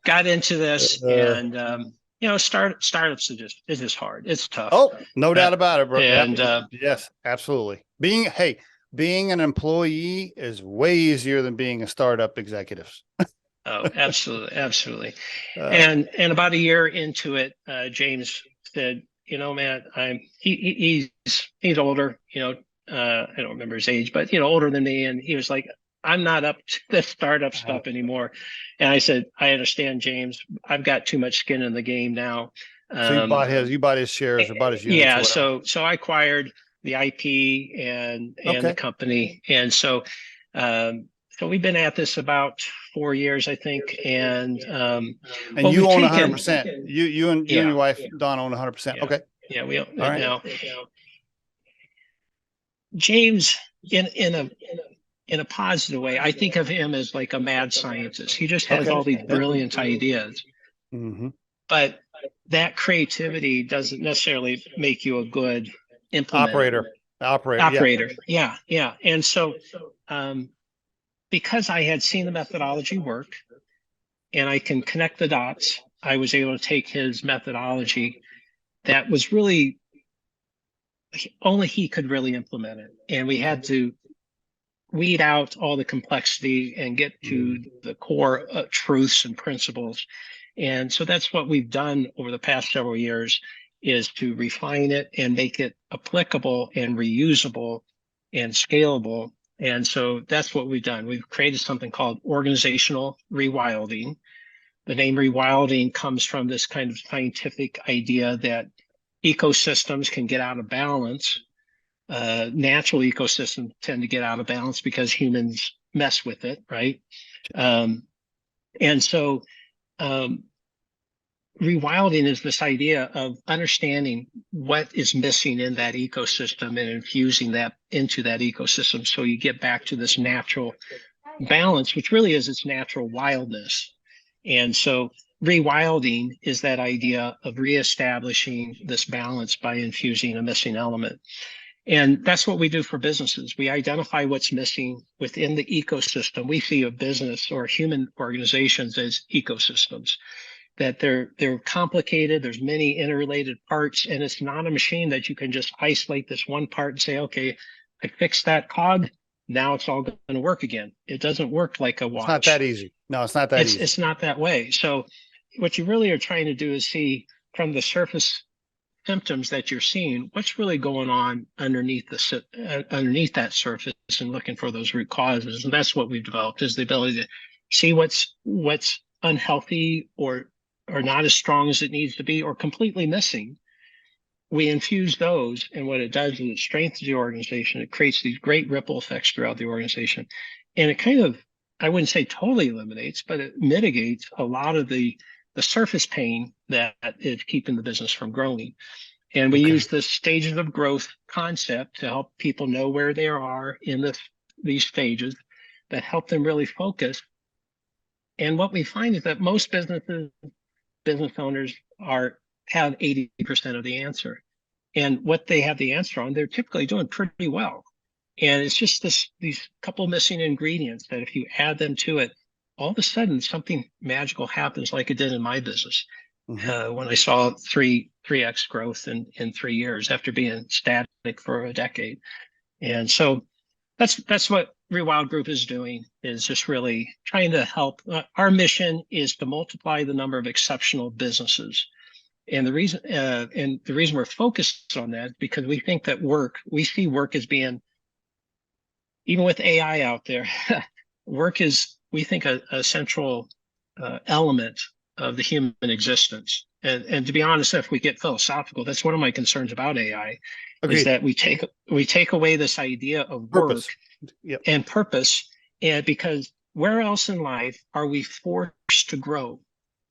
got into this. And startups is just hard. It's tough. Oh, no doubt about it, bro. And yes, absolutely. Being an employee is way easier than being a startup executive. Oh, absolutely, absolutely. And about a year into it, James said, Matt, he's older, I don't remember his age, but older than me, and he was like, I'm not up to the startup stuff anymore. And I said, I understand, James. I've got too much skin in the game now. So you bought his shares or bought his units. Yeah. So I acquired the IP and the company, and so we've been at this about 4 years, I think, and you own 100%. You and your wife Dawn own 100%. Okay. Yeah, we own it now. James, in a positive way, I think of him as like a mad scientist. He just has all these brilliant ideas. Mm-hmm. But that creativity doesn't necessarily make you a good implementer. Operator. Yeah. And so because I had seen the methodology work and I can connect the dots, I was able to take his methodology that was really only he could really implement it. And we had to weed out all the complexity and get to the core truths and principles. And so that's what we've done over the past several years, is to refine it and make it applicable and reusable and scalable. And so that's what we've done. We've created something called Organizational ReWilding. The name ReWilding comes from this kind of scientific idea that ecosystems can get out of balance. Natural ecosystems tend to get out of balance because humans mess with it, right? And so rewilding is this idea of understanding what is missing in that ecosystem and infusing that into that ecosystem, so you get back to this natural balance, which really is its natural wildness. And so rewilding is that idea of reestablishing this balance by infusing a missing element. And that's what we do for businesses. We identify what's missing within the ecosystem. We see a business or human organizations as ecosystems, that they're complicated. There's many interrelated parts, and it's not a machine that you can just isolate this one part and say, okay, I fixed that cog, now it's all going to work again. It doesn't work like a watch. It's not that easy. No, it's not that easy. It's not that way. So what you really are trying to do is see from the surface symptoms that you're seeing, what's really going on underneath that surface, and looking for those root causes. And that's what we've developed, is the ability to see what's unhealthy or not as strong as it needs to be, or completely missing. We infuse those, and what it does is it strengthens the organization. It creates these great ripple effects throughout the organization. And it kind of, I wouldn't say totally eliminates, but it mitigates a lot of the surface pain that is keeping the business from growing. And we use the stages of growth concept to help people know where they are in these stages, that help them really focus. And what we find is that most business owners have 80% of the answer. And what they have the answer on, they're typically doing pretty well. And it's just these couple missing ingredients that if you add them to it, all of a sudden something magical happens, like it did in my business. When I saw 3x growth in 3 years after being static for a decade. And so that's what ReWild Group is doing, is just really trying to help. Our mission is to multiply the number of exceptional businesses. And the reason we're focused on that is because we think that we see work as being, even with AI out there, work is, we think, a central element of the human existence. And to be honest, if we get philosophical, that's one of my concerns about AI. Agreed. Is that we take away this idea of purpose. Work and purpose, and because where else in life are we forced to grow,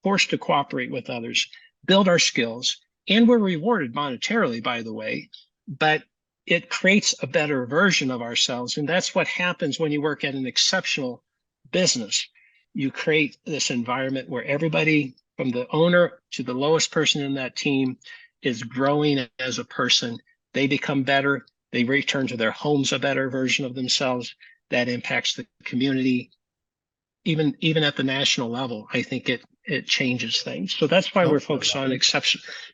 forced to cooperate with others, build our skills, and we're rewarded monetarily, by the way, but it creates a better version of ourselves. And that's what happens when you work at an exceptional business, you create this environment where everybody from the owner to the lowest person in that team is growing as a person. They become better. They return to their homes a better version of themselves. That impacts the community. Even at the national level, I think it changes things. So that's why we're focused on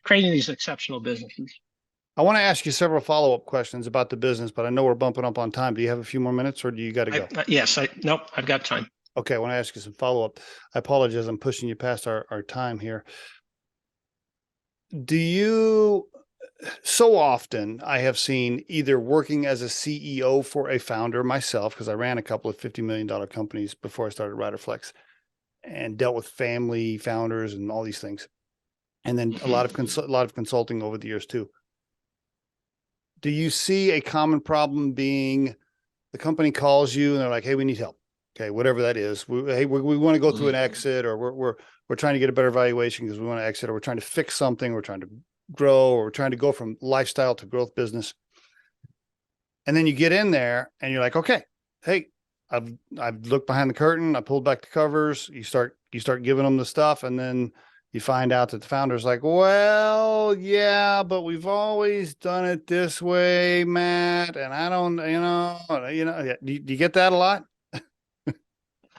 creating these exceptional businesses. I want to ask you several follow-up questions about the business, but I know we're bumping up on time. Do you have a few more minutes, or do you got to go? Yes, nope, I've got time. Okay, I want to ask you some follow-up. I apologize, I'm pushing you past our time here. So often I have seen, either working as a CEO for a founder myself, because I ran a couple of $50 million companies before I started Riderflex and dealt with family founders and all these things. And then a lot of consulting over the years too. Do you see a common problem being the company calls you and they're like, hey, we need help. Okay, whatever that is. We want to go through an exit, or we're trying to get a better valuation because we want to exit, or we're trying to fix something, we're trying to grow, or we're trying to go from lifestyle to growth business. And then you get in there and you're like, okay, hey, I've looked behind the curtain, I pulled back the covers, you start giving them the stuff, and then you find out that the founder's like, well, yeah, but we've always done it this way, Matt, and I don't, do you get that a lot?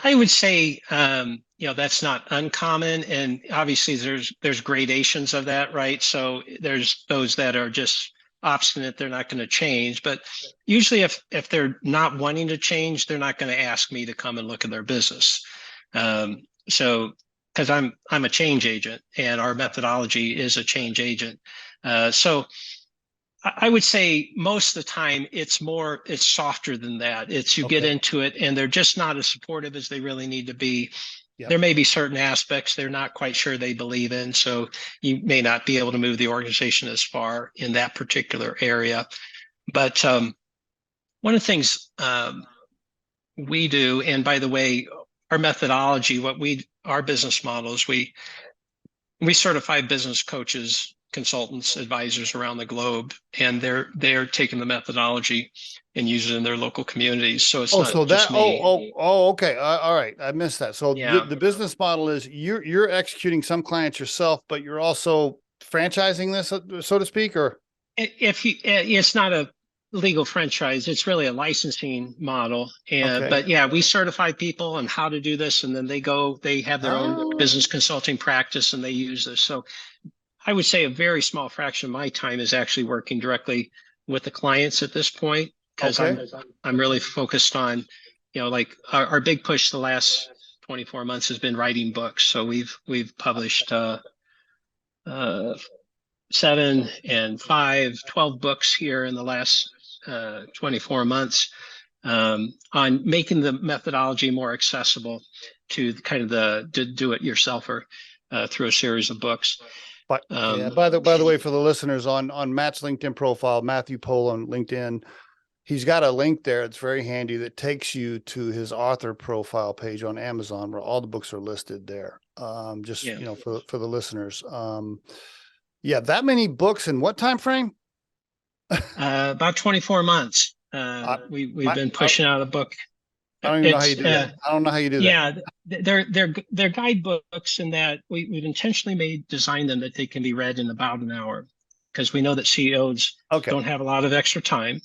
I would say, that's not uncommon, and obviously there's gradations of that, right? So there's those that are just obstinate, they're not going to change. But usually, if they're not wanting to change, they're not going to ask me to come and look at their business. So because I'm a change agent, and our methodology is a change agent. So I would say most of the time it's softer than that. It's you get into it and they're just not as supportive as they really need to be. Yep. There may be certain aspects they're not quite sure they believe in. So you may not be able to move the organization as far in that particular area. But one of the things we do, and by the way, our methodology, our business models, we certify business coaches, consultants, advisors around the globe, and they're taking the methodology and using it in their local communities. So it's not just me. Okay. All right. I missed that. So the business model is you're executing some clients yourself, but you're also franchising this, so to speak, or it's not a legal franchise, it's really a licensing model. But yeah, we certify people on how to do this, and then they have their own business consulting practice and they use this. So I would say a very small fraction of my time is actually working directly with the clients at this point, because I'm really focused on, like our big push the last 24 months has been writing books. So we've published 7 and 5, 12 books here in the last 24 months on making the methodology more accessible to kind of the do-it-yourselfer through a series of books. But by the way, for the listeners, on Matt's LinkedIn profile, Matthew Pohl on LinkedIn, he's got a link there. It's very handy that takes you to his author profile page on Amazon, where all the books are listed there. For the listeners. That many books in what time frame? About 24 months. We've been pushing out a book. I don't even know how you do that. I don't know how you do that. Yeah, they're guidebooks in that we've intentionally designed them that they can be read in about an hour, because we know that CEOs don't have a lot of extra time,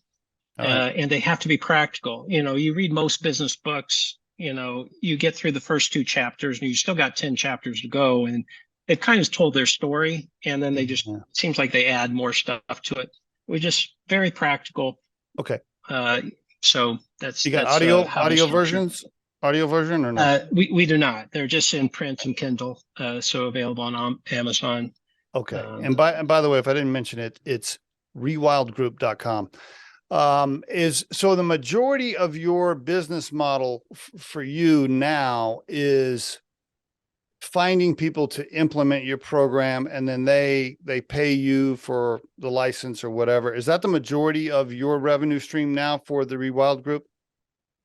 and they have to be practical. You read most business books, you get through the first 2 chapters and you still got 10 chapters to go, and they've kind of told their story, and then they just seems like they add more stuff to it. We're just very practical. Okay. So that's you got audio versions, audio version or not? We do not. They're just in print and Kindle, so available on Amazon. Okay. And by the way, if I didn't mention it, it's rewildgroup.com. So the majority of your business model for you now is finding people to implement your program, and then they pay you for the license or whatever. Is that the majority of your revenue stream now for the ReWild Group?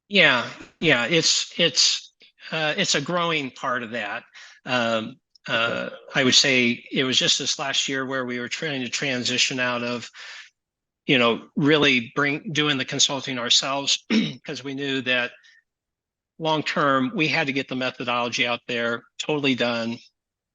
Yeah. It's a growing part of that. I would say it was just this last year where we were trying to transition out of, really doing the consulting ourselves, because we knew that long term, we had to get the methodology out there, totally done,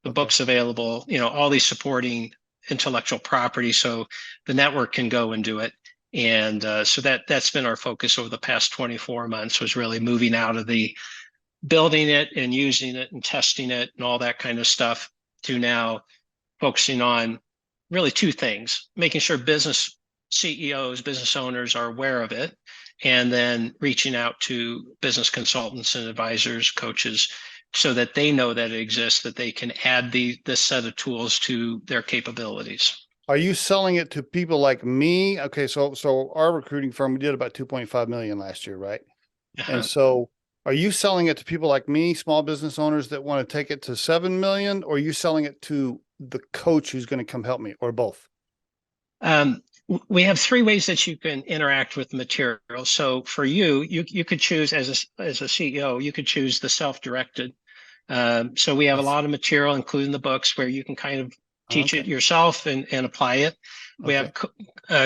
the books available, all these supporting intellectual property, so the network can go and do it. And so that's been our focus over the past 24 months, was really moving out of the building it and using it and testing it and all that kind of stuff, to now focusing on really two things: making sure business CEOs, business owners are aware of it, and then reaching out to business consultants and advisors, coaches, so that they know that it exists, that they can add this set of tools to their capabilities. Are you selling it to people like me? Okay, so our recruiting firm, we did about 2.5 million last year, right? And so are you selling it to people like me, small business owners that want to take it to 7 million, or are you selling it to the coach who's going to come help me, or both? We have three ways that you can interact with the material. So for you could choose as a CEO, you could choose the self-directed. So we have a lot of material, including the books, where you can kind of teach it yourself and apply it. We have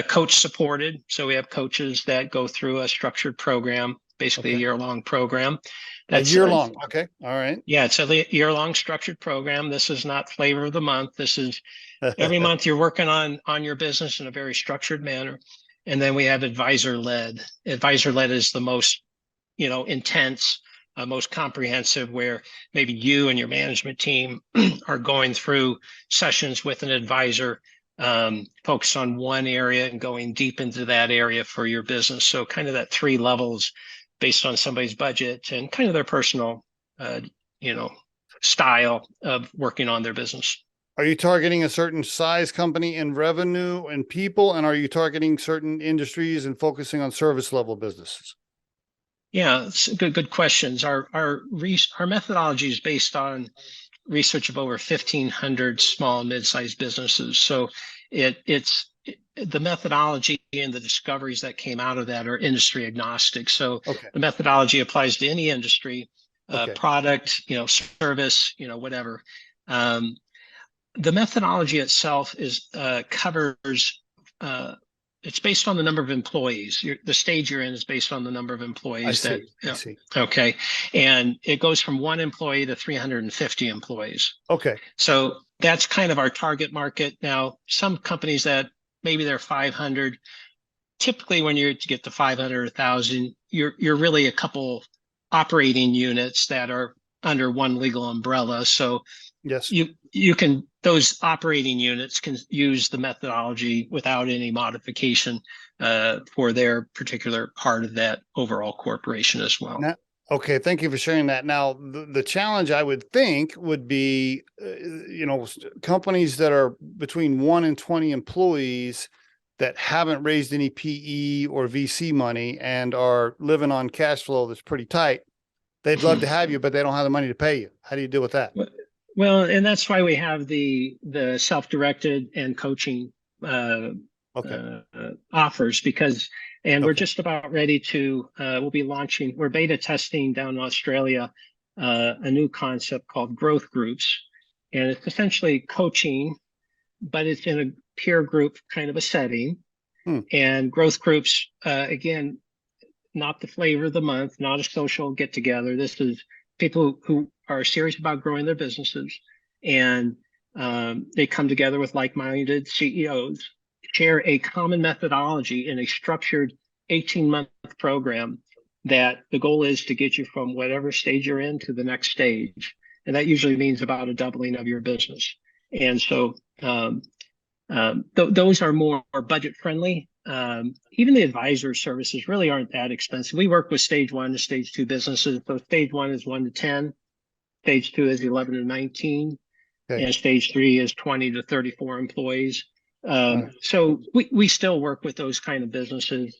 coach supported. So we have coaches that go through a structured program, basically a year-long program. That's a year-long. Okay. All right. Yeah, it's a year-long structured program. This is not flavor of the month. This is every month you're working on your business in a very structured manner. And then we have advisor-led. Advisor-led is the most, intense, most comprehensive, where maybe you and your management team are going through sessions with an advisor, focused on one area and going deep into that area for your business. So kind of that 3 levels based on somebody's budget and kind of their personal, style of working on their business. Are you targeting a certain size company in revenue and people? And are you targeting certain industries and focusing on service level businesses? Yeah, it's good questions. Our methodology is based on research of over 1,500 small and mid-sized businesses. So it's the methodology and the discoveries that came out of that are industry agnostic. So the methodology applies to any industry, product, service, whatever. The methodology itself covers. It's based on the number of employees. The stage you're in is based on the number of employees. I see. Okay. And it goes from 1 employee to 350 employees. Okay. So that's kind of our target market. Now, some companies that maybe they're 500, typically when you're to get to 500 or 1,000, you're really a couple operating units that are under one legal umbrella. So yes, you can, those operating units can use the methodology without any modification for their particular part of that overall corporation as well. Now, okay, thank you for sharing that. Now, the challenge I would think would be, companies that are between 1 and 20 employees that haven't raised any PE or VC money and are living on cash flow that's pretty tight. They'd love to have you, but they don't have the money to pay you. How do you deal with that? Well, and that's why we have the self-directed and coaching offers, because, and we're just about ready to, we'll be launching, we're beta testing down in Australia, a new concept called growth groups. And it's essentially coaching, but it's in a peer group kind of a setting. And growth groups, again, not the flavor of the month, not a social get together. This is people who are serious about growing their businesses, and they come together with like-minded CEOs, share a common methodology in a structured 18-month program that the goal is to get you from whatever stage you're in to the next stage. And that usually means about a doubling of your business. And so those are more budget friendly. Even the advisor services really aren't that expensive. We work with stage 1 to stage 2 businesses. So stage 1 is 1 to 10, stage 2 is 11 to 19, and stage 3 is 20 to 34 employees. So we still work with those kind of businesses.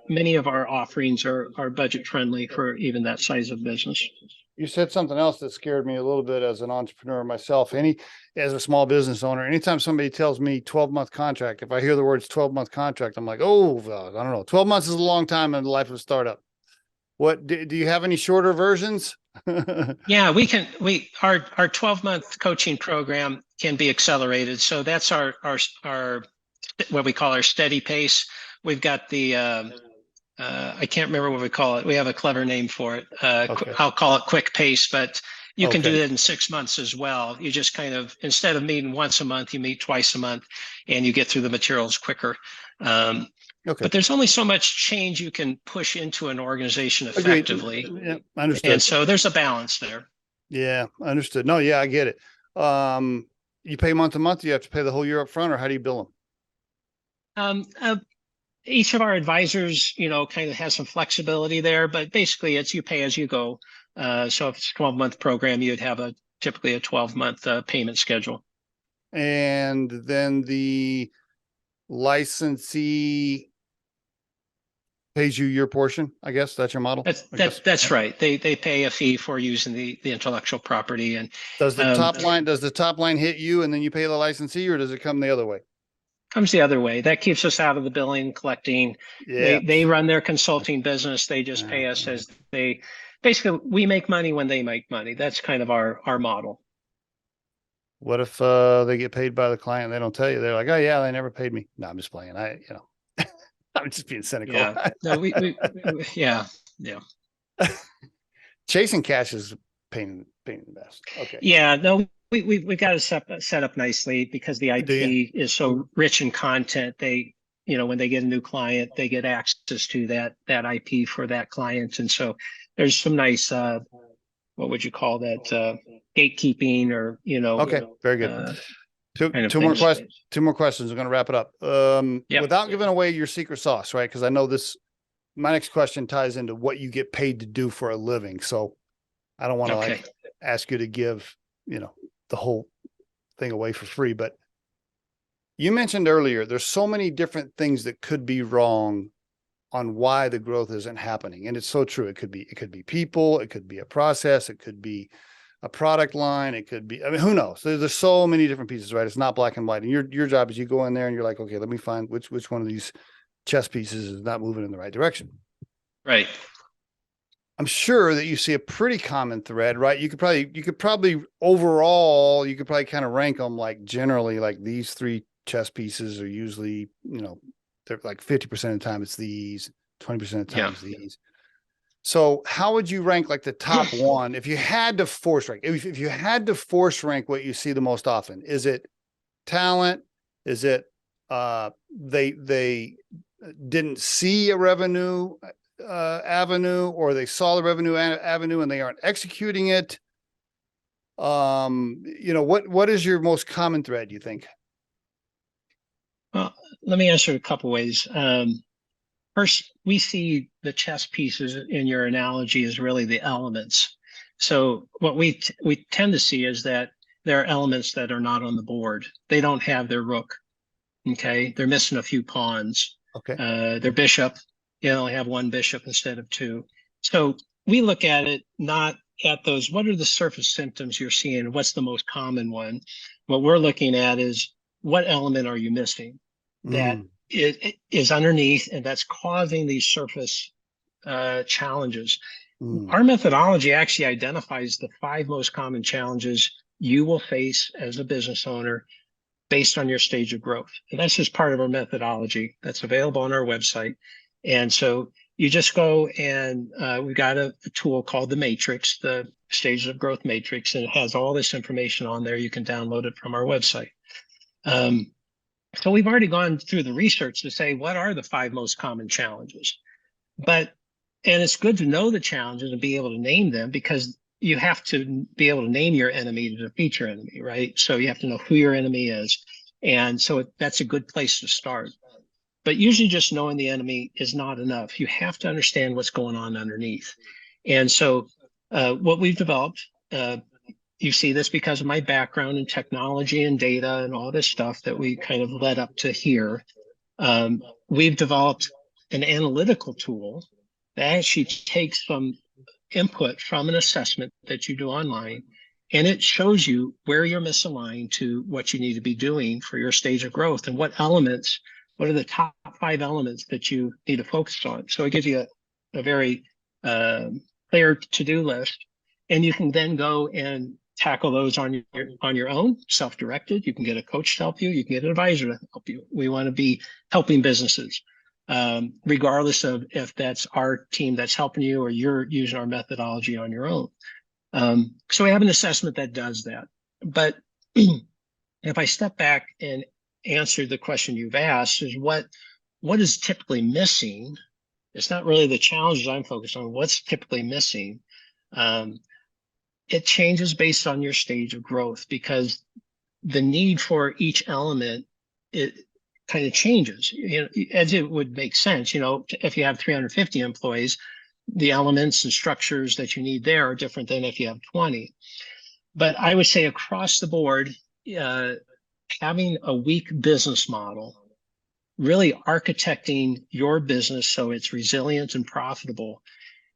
Many of our offerings are budget friendly for even that size of business. You said something else that scared me a little bit as an entrepreneur myself. As a small business owner, anytime somebody tells me 12-month contract, if I hear the words 12-month contract, I'm like, oh, I don't know. 12 months is a long time in the life of a startup. What do you have any shorter versions? Yeah, our 12-month coaching program can be accelerated. So that's our what we call our steady pace. We've got the I can't remember what we call it. We have a clever name for it. Okay. I'll call it quick pace, but you can do Okay. that in 6 months as well. You just kind of, instead of meeting once a month, you meet twice a month and you get through the materials quicker. Okay. But there's only so much change you can push into an organization Agreed. effectively. Yeah, understood. And so there's a balance there. Yeah, understood. No, yeah, I get it. You pay month to month, you have to pay the whole year up front, or how do you bill them? Each of our advisors, kind of has some flexibility there, but basically it's you pay as you go. So if it's a 12-month program, you'd have typically a 12-month payment schedule. And then the licensee pays you your portion, I guess. That's your model? That's right. They pay a fee for using the intellectual property. And does the top line hit you and then you pay the licensee, or does it come the other way? Comes the other way. That keeps us out of the billing, collecting. Yeah. They run their consulting business. They just pay us as basically we make money when they make money. That's kind of our model. What if they get paid by the client and they don't tell you? They're like, oh yeah, they never paid me. No, I'm just playing. I'm just being cynical. Yeah. No, yeah. Chasing cash is pain in the best. Okay. Yeah. No, we've got it set up nicely because the IP is so rich in content. They, when they get a new client, they get access to that IP for that client. And so there's some nice, what would you call that? Gatekeeping or, Okay. Very good. Two more questions. I'm going to wrap it up. Without giving away your secret sauce, right? Because I know my next question ties into what you get paid to do for a living. So I don't want to ask you to give, the whole thing away for free. But you mentioned earlier, there's so many different things that could be wrong on why the growth isn't happening. And it's so true. It could be people, it could be a process, it could be a product line, it could be, who knows? There's so many different pieces, right? It's not black and white. And your job is you go in there and you're like, okay, let me find which one of these chess pieces is not moving in the right direction. Right. I'm sure that you see a pretty common thread, right? You could probably overall, you could probably kind of rank them like generally like these three chess pieces are usually, they're like 50% of the time it's these, 20% of the time it's these. So how would you rank like the top one if you had to force rank? If you had to force rank what you see the most often, is it talent? Is it they didn't see a revenue avenue, or they saw the revenue avenue and they aren't executing it? What is your most common thread, you think? Well, let me answer a couple ways. First, we see the chess pieces in your analogy as really the elements. So what we tend to see is that there are elements that are not on the board. They don't have their rook. Okay. They're missing a few pawns. Okay. Their bishop, you only have one bishop instead of two. So we look at it not at those, what are the surface symptoms you're seeing? What's the most common one? What we're looking at is what element are you missing that it is underneath and that's causing these surface challenges. Our methodology actually identifies the 5 most common challenges you will face as a business owner based on your stage of growth. And that's just part of our methodology that's available on our website. And so you just go and we've got a tool called the Matrix, the Stages of Growth Matrix, and it has all this information on there. You can download it from our website. So we've already gone through the research to say, what are the 5 most common challenges? And it's good to know the challenges and be able to name them, because you have to be able to name your enemy to defeat your enemy, right? So you have to know who your enemy is. And so that's a good place to start. But usually just knowing the enemy is not enough. You have to understand what's going on underneath. And so what we've developed, you see this because of my background in technology and data and all this stuff that we kind of led up to here. We've developed an analytical tool that actually takes some input from an assessment that you do online, and it shows you where you're misaligned to what you need to be doing for your stage of growth and what are the top 5 elements that you need to focus on. So it gives you a very clear to-do list, and you can then go and tackle those on your own, self-directed. You can get a coach to help you. You can get an advisor to help you. We want to be helping businesses. regardless of if that's our team that's helping you or you're using our methodology on your own. So we have an assessment that does that. But if I step back and answer the question you've asked, is what is typically missing? It's not really the challenges I'm focused on. What's typically missing? It changes based on your stage of growth, because the need for each element, it kind of changes, as it would make sense. If you have 350 employees, the elements and structures that you need there are different than if you have 20. But I would say across the board, having a weak business model, really architecting your business so it's resilient and profitable,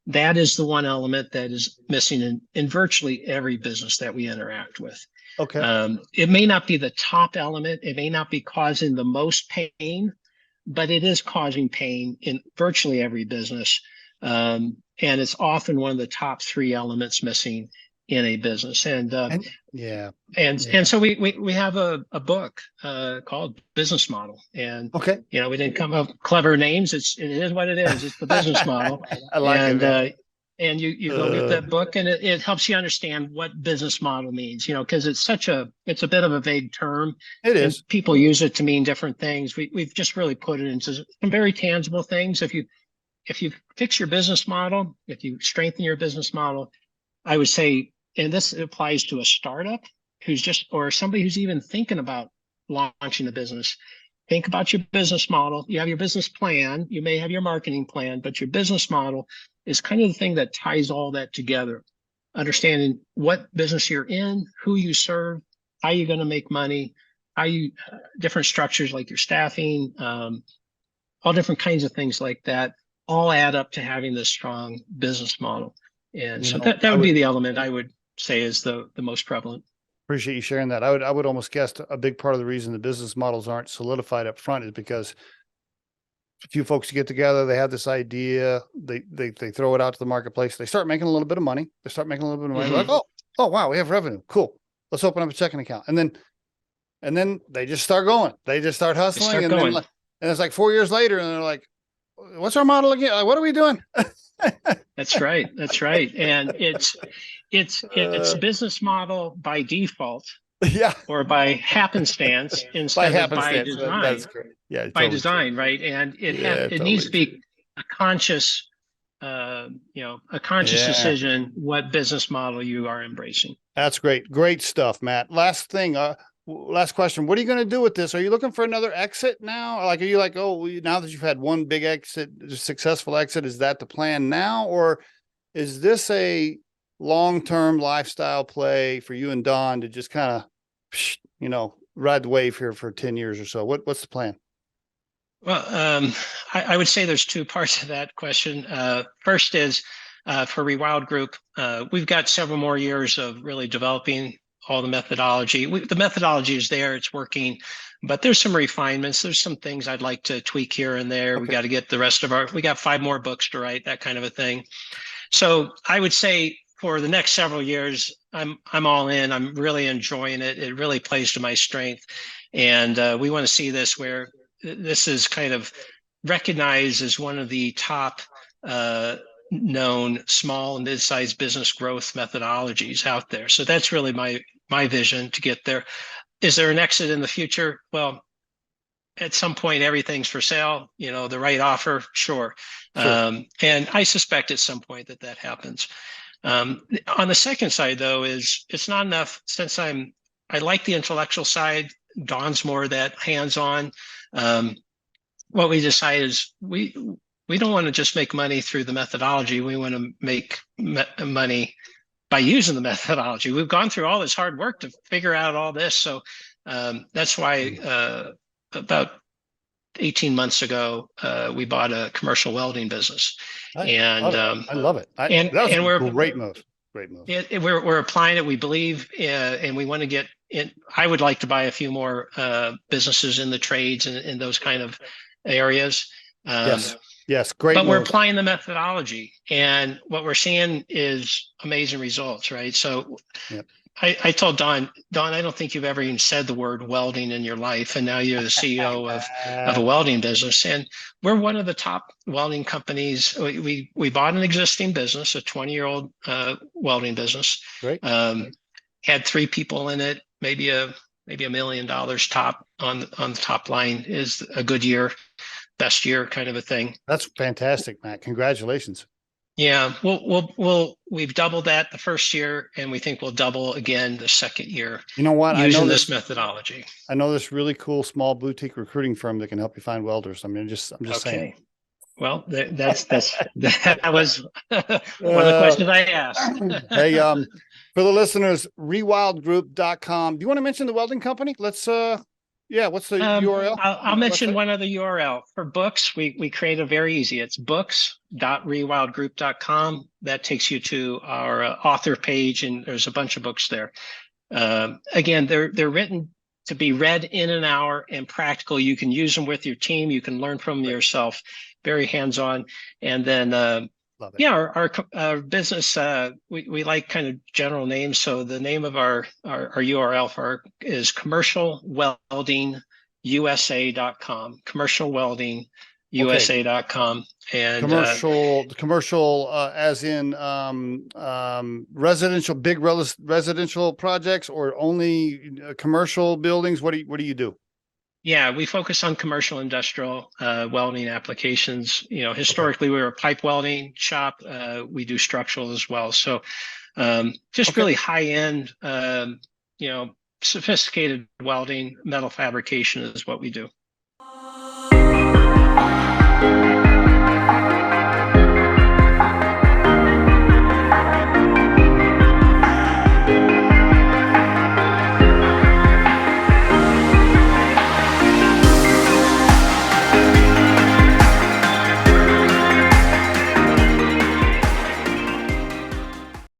that is the one element that is missing in virtually every business that we interact with. Okay. It may not be the top element. It may not be causing the most pain, but it is causing pain in virtually every business. And it's often one of the top 3 elements missing in a business. And so we have a book called Business Model. And okay, we didn't come up with clever names. It is what it is. It's the business model. I like it. And you go get that book, and it helps you understand what business model means, because it's a bit of a vague term. It is. People use it to mean different things. We've just really put it into some very tangible things. If you fix your business model, if you strengthen your business model, I would say, and this applies to a startup or somebody who's even thinking about launching a business. Think about your business model. You have your business plan. You may have your marketing plan, but your business model is kind of the thing that ties all that together. Understanding what business you're in, who you serve, how you're going to make money, different structures like your staffing, all different kinds of things like that, all add up to having this strong business model. And so that would be the element I would say is the most prevalent. Appreciate you sharing that. I would almost guess a big part of the reason the business models aren't solidified up front is because a few folks get together, they have this idea, they throw it out to the marketplace, they start making a little bit of money. Like, oh wow, we have revenue. Cool. Let's open up a checking account. And then they just start going. They just start hustling. And it's like 4 years later, and they're like, what's our model again? Like, what are we doing? That's right. And it's business model by default, or by happenstance instead of by design. That's great. Yeah, by design, right? And it needs to be a conscious, decision what business model you are embracing. That's great. Great stuff, Matt. Last thing. Last question. What are you going to do with this? Are you looking for another exit now? Like, are you like, now that you've had one big exit, successful exit, is that the plan now? Or is this a long-term lifestyle play for you and Don to just kind of, ride the wave here for 10 years or so? What's the plan? Well, I would say there's 2 parts to that question. First is for ReWild Group, we've got several more years of really developing all the methodology. The methodology is there, it's working, but there's some refinements. There's some things I'd like to tweak here and there. Okay. We got to get the rest of we got 5 more books to write, that kind of a thing. So I would say for the next several years, I'm all in. I'm really enjoying it. It really plays to my strength. And we want to see this where this is kind of recognized as one of the top known small and mid-sized business growth methodologies out there. So that's really my vision to get there. Is there an exit in the future? Well, at some point, everything's for sale, the right offer, sure. And I suspect at some point that happens. On the second side, though, is it's not enough since I like the intellectual side. Don's more that hands-on. What we decided is we don't want to just make money through the methodology. We want to make money by using the methodology. We've gone through all this hard work to figure out all this. So that's why about 18 months ago, we bought a commercial welding business. I love it. We're a great move. Great move. We're applying it. We believe, and we want to get in. I would like to buy a few more businesses in the trades and in those kind of areas. Yes, great. But we're applying the methodology, and what we're seeing is amazing results, right? So I told Don, I don't think you've ever even said the word welding in your life, and now you're the CEO of a welding business, and we're one of the top welding companies. We bought an existing business, a 20-year-old welding business. Great. Had 3 people in it, maybe $1 million top on the top line. Is a good year, best year kind of a thing. That's fantastic, Matt. Congratulations. Yeah, we've doubled that the first year, and we think we'll double again the second year. You know what? Using this methodology. I know this really cool small boutique recruiting firm that can help you find welders. I mean, I'm just saying. Well, that was one of the questions I asked. Hey, for the listeners, ReWildGroup.com. Do you want to mention the welding company? Let's what's the URL? I'll mention one other URL. For books, we create a very easy. It's books.rewildgroup.com. That takes you to our author page, and there's a bunch of books there. Again, they're written to be read in an hour and practical. You can use them with your team. You can learn from them yourself. Very hands-on. And then our business, we like kind of general names. So the name of our URL is commercialweldingusa.com. Commercialweldingusa.com. And commercial as in big residential projects, or only commercial buildings? What do you do? Yeah, we focus on commercial industrial welding applications. Historically, we were a pipe welding shop. We do structural as well. So really high end, sophisticated welding, metal fabrication is what we do.